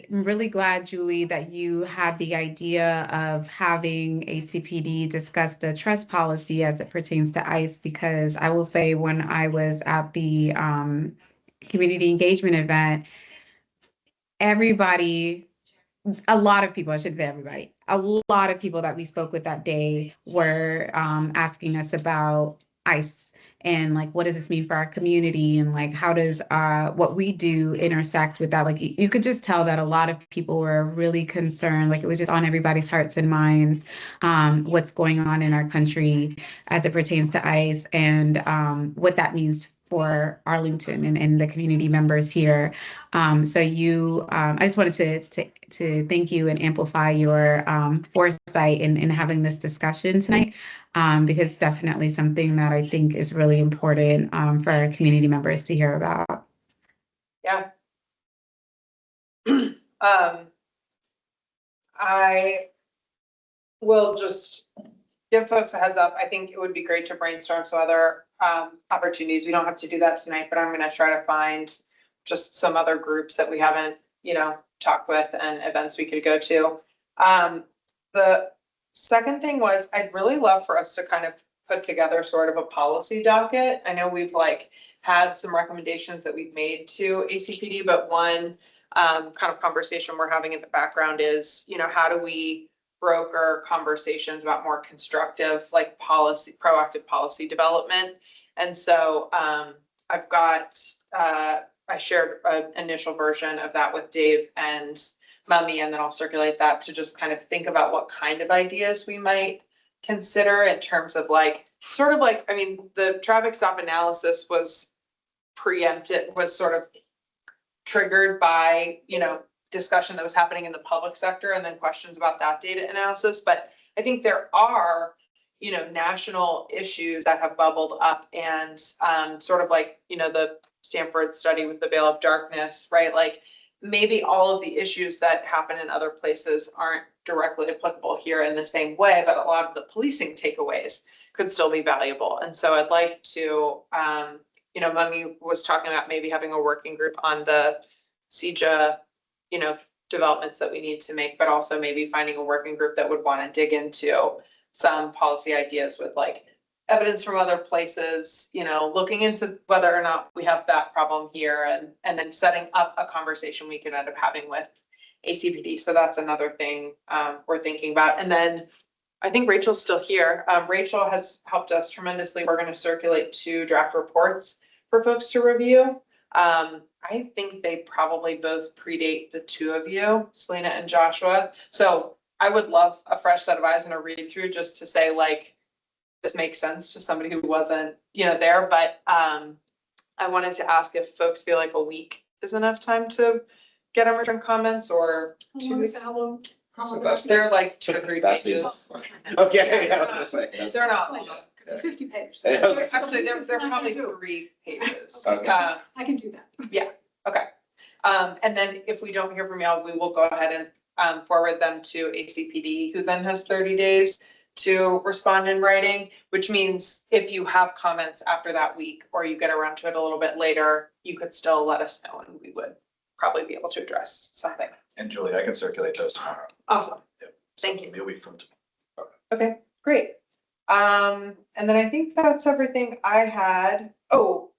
really glad, Julie, that you had the idea of having ACPD discuss the trust policy as it pertains to ICE, because I will say when I was at the community engagement event, a lot of people, I shouldn't say everybody, a lot of people that we spoke with that day were asking us about ICE and like, what does this mean for our community? And like, how does what we do intersect with that? Like, you could just tell that a lot of people were really concerned. Like, it was just on everybody's hearts and minds, what's going on in our country as it pertains to ICE and what that means for Arlington and the community members here. So I just wanted to thank you and amplify your foresight in having this discussion tonight, because it's definitely something that I think is really important for our community members to hear about. Yeah. I will just give folks a heads up. I think it would be great to brainstorm some other opportunities. We don't have to do that tonight, but I'm going to try to find just some other groups that we haven't, talked with and events we could go to. The second thing was, I'd really love for us to kind of put together sort of a policy docket. I know we've had some recommendations that we've made to ACPD, but one kind of conversation we're having in the background is, how do we broker conversations about more constructive, proactive policy development. And so I've got, I shared an initial version of that with Dave and Mummy, and then I'll circulate that to just kind of think about what kind of ideas we might consider in terms of the traffic stop analysis was sort of triggered by, discussion that was happening in the public sector and then questions about that data analysis. But I think there are, national issues that have bubbled up and the Stanford study with the veil of darkness, right? Maybe all of the issues that happen in other places aren't directly applicable here in the same way, but a lot of the policing takeaways could still be valuable. And so I'd like to Mummy was talking about maybe having a working group on the CJA, developments that we need to make, but also maybe finding a working group that would want to dig into some policy ideas with like evidence from other places, looking into whether or not we have that problem here and then setting up a conversation we could end up having with ACPD. So that's another thing we're thinking about. And then I think Rachel's still here. Rachel has helped us tremendously. We're going to circulate 2 draft reports for folks to review. I think they probably both predate the 2 of you, Selena and Joshua. So I would love a fresh set of eyes and a read through just to say like, this makes sense to somebody who wasn't, there. But I wanted to ask if folks feel like a week is enough time to get them return comments or 2 weeks. They're like 2 or 3 pages. Okay, I was gonna say. They're not long. 50 pages. Actually, they're probably 3 pages. Okay. I can do that. Okay. And then if we don't hear from y'all, we will go ahead and forward them to ACPD, who then has 30 days to respond in writing, which means if you have comments after that week or you get around to it a little bit later, you could still let us know and we would probably be able to address something. And Julie, I can circulate those tomorrow. Awesome. Yep. Thank you. Maybe a week from tomorrow. Okay, great. And then I think that's everything I had. Oh,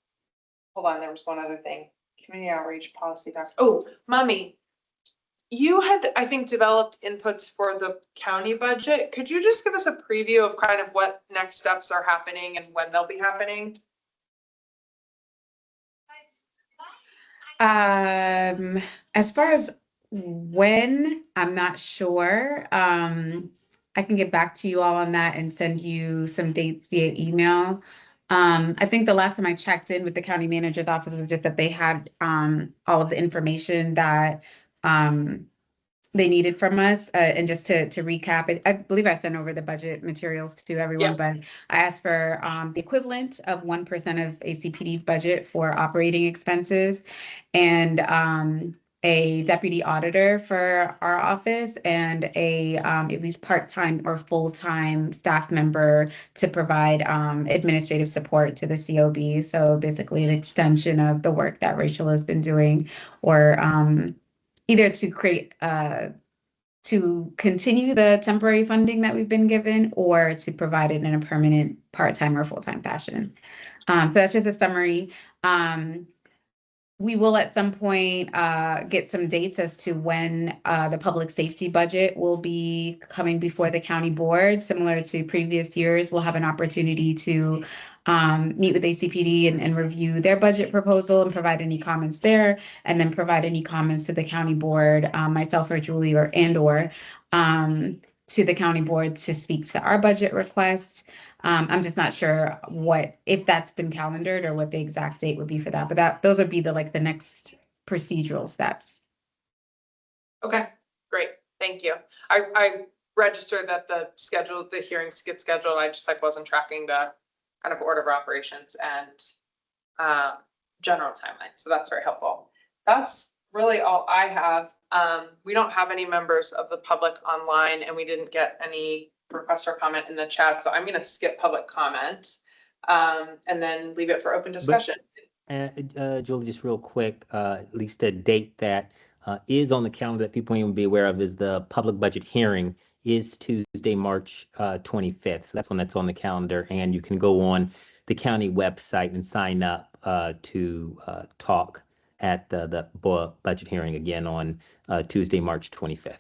hold on, there was one other thing. Community outreach policy doc. Oh, Mummy, you had, I think, developed inputs for the county budget. Could you just give us a preview of kind of what next steps are happening and when they'll be happening? As far as when, I'm not sure. I can get back to you all on that and send you some dates via email. I think the last time I checked in with the county manager's office was just that they had all of the information that they needed from us. And just to recap, I believe I sent over the budget materials to everyone, but I asked for the equivalent of 1% of ACPD's budget for operating expenses and a deputy auditor for our office and a at least part-time or full-time staff member to provide administrative support to the COB. So basically an extension of the work that Rachel has been doing, or either to create to continue the temporary funding that we've been given or to provide it in a permanent part-time or full-time fashion. So that's just a summary. We will at some point get some dates as to when the public safety budget will be coming before the county board. Similar to previous years, we'll have an opportunity to meet with ACPD and review their budget proposal and provide any comments there, and then provide any comments to the county board, myself or Julie or to the county board to speak to our budget requests. I'm just not sure if that's been calendared or what the exact date would be for that, but those would be the next procedural steps. Okay, great. Thank you. I registered that the hearings get scheduled. I just wasn't tracking the kind of order of operations and general timeline. So that's very helpful. That's really all I have. We don't have any members of the public online and we didn't get any request for comment in the chat. So I'm going to skip public comment and then leave it for open discussion. Julie, just real quick, at least a date that is on the calendar that people may be aware of is the public budget hearing is Tuesday, March 25th. So that's when that's on the calendar, and you can go on the county website and sign up to talk at the budget hearing again on Tuesday, March 25th.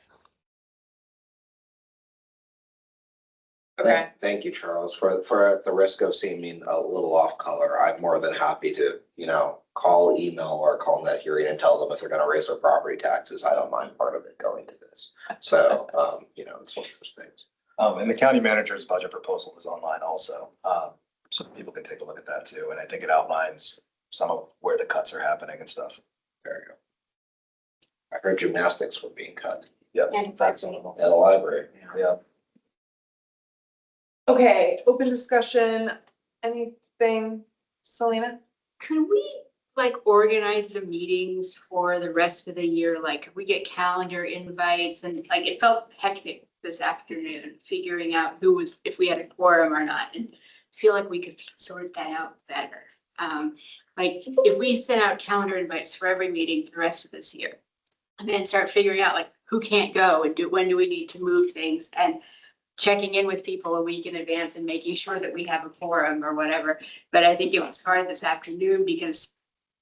Okay. Thank you, Charles. For at the risk of seeming a little off color, I'm more than happy to, call, email, or call that hearing and tell them if they're going to raise their property taxes. I don't mind part of it going to this. So, it's one of those things. And the county manager's budget proposal is online also. So people can take a look at that too. And I think it outlines some of where the cuts are happening and stuff. There you go. I heard gymnastics were being cut. Yep. And That's one of them. At a library. Yeah. Okay, open discussion. Anything, Selena? Can we organize the meetings for the rest of the year? Could we get calendar invites and it felt hectic this afternoon figuring out if we had a quorum or not, and feel like we could sort that out better. Like, if we send out calendar invites for every meeting for the rest of this year, and then start figuring out like who can't go and when do we need to move things, and checking in with people a week in advance and making sure that we have a quorum or whatever. But I think it was hard this afternoon because,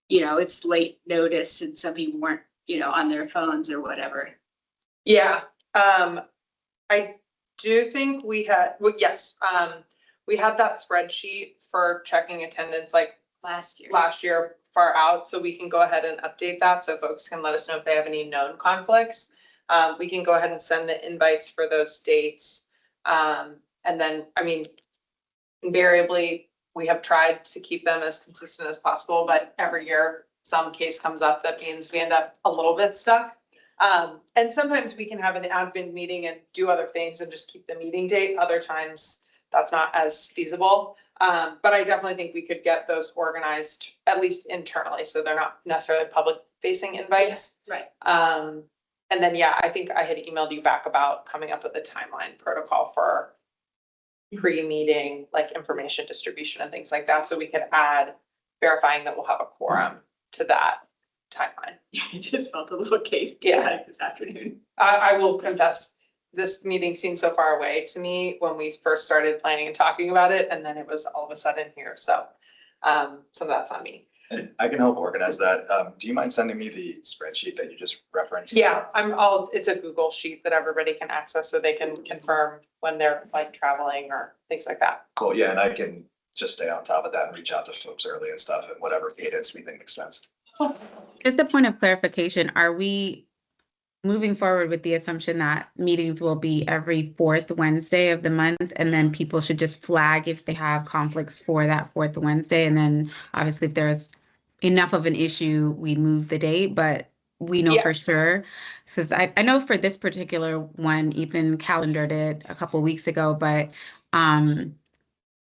it's late notice and some people weren't, on their phones or whatever. Yeah, I do think we had, well, yes, we had that spreadsheet for checking attendance like Last year. far out, so we can go ahead and update that, so folks can let us know if they have any known conflicts. We can go ahead and send the invites for those dates. And then, I mean, invariably, we have tried to keep them as consistent as possible, but every year some case comes up that means we end up a little bit stuck. And sometimes we can have an admin meeting and do other things and just keep the meeting date. Other times that's not as feasible. But I definitely think we could get those organized, at least internally, so they're not necessarily public facing invites. Right. And then, yeah, I think I had emailed you back about coming up with a timeline protocol for pre-meeting, like information distribution and things like that, so we could add verifying that we'll have a quorum to that timeline. I just felt a little case Yeah. this afternoon. I will confess, this meeting seemed so far away to me when we first started planning and talking about it, and then it was all of a sudden here, so that's on me. And I can help organize that. Do you mind sending me the spreadsheet that you just referenced? Yeah, it's a Google sheet that everybody can access, so they can confirm when they're like traveling or things like that. Cool, yeah, and I can just stay on top of that and reach out to folks early and stuff and whatever cadence we think makes sense. Just a point of clarification, are we moving forward with the assumption that meetings will be every fourth Wednesday of the month, and then people should just flag if they have conflicts for that fourth Wednesday, and then obviously if there's enough of an issue, we move the date, but we know for sure. So I know for this particular one, Ethan calendared it a couple weeks ago, but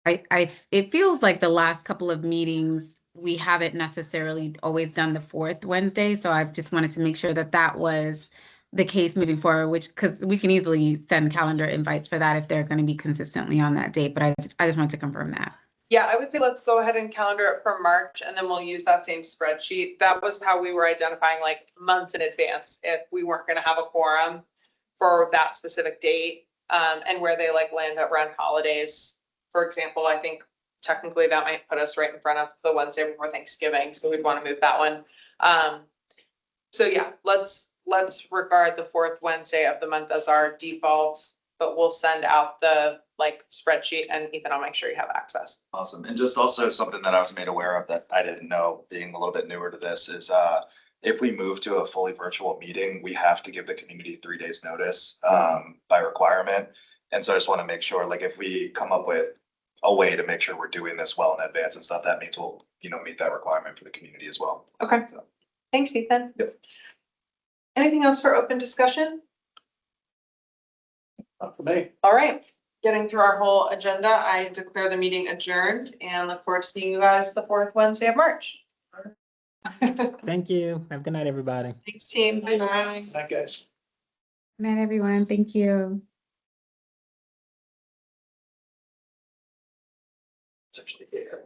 it feels like the last couple of meetings, we haven't necessarily always done the fourth Wednesday. So I just wanted to make sure that that was the case moving forward, because we can easily send calendar invites for that if they're going to be consistently on that date. But I just wanted to confirm that. Yeah, I would say let's go ahead and calendar it for March, and then we'll use that same spreadsheet. That was how we were identifying like months in advance if we weren't gonna have a quorum for that specific date, and where they like land around holidays. For example, I think technically that might put us right in front of the Wednesday before Thanksgiving, so we'd want to move that one. So yeah, let's regard the fourth Wednesday of the month as our default, but we'll send out the like spreadsheet, and Ethan, I'll make sure you have access. Awesome. And just also something that I was made aware of that I didn't know, being a little bit newer to this, is if we move to a fully virtual meeting, we have to give the community 3 days notice by requirement. And so I just want to make sure, like, if we come up with a way to make sure we're doing this well in advance and stuff, that means we'll, meet that requirement for the community as well. Okay. So. Thanks, Ethan. Yep. Anything else for open discussion? Not for me. All right, getting through our whole agenda, I declare the meeting adjourned and look forward to seeing you guys the fourth Wednesday of March. Thank you. Have a good night, everybody. Thanks, team. Bye. Night, guys. Good night, everyone. Thank you. It's actually here.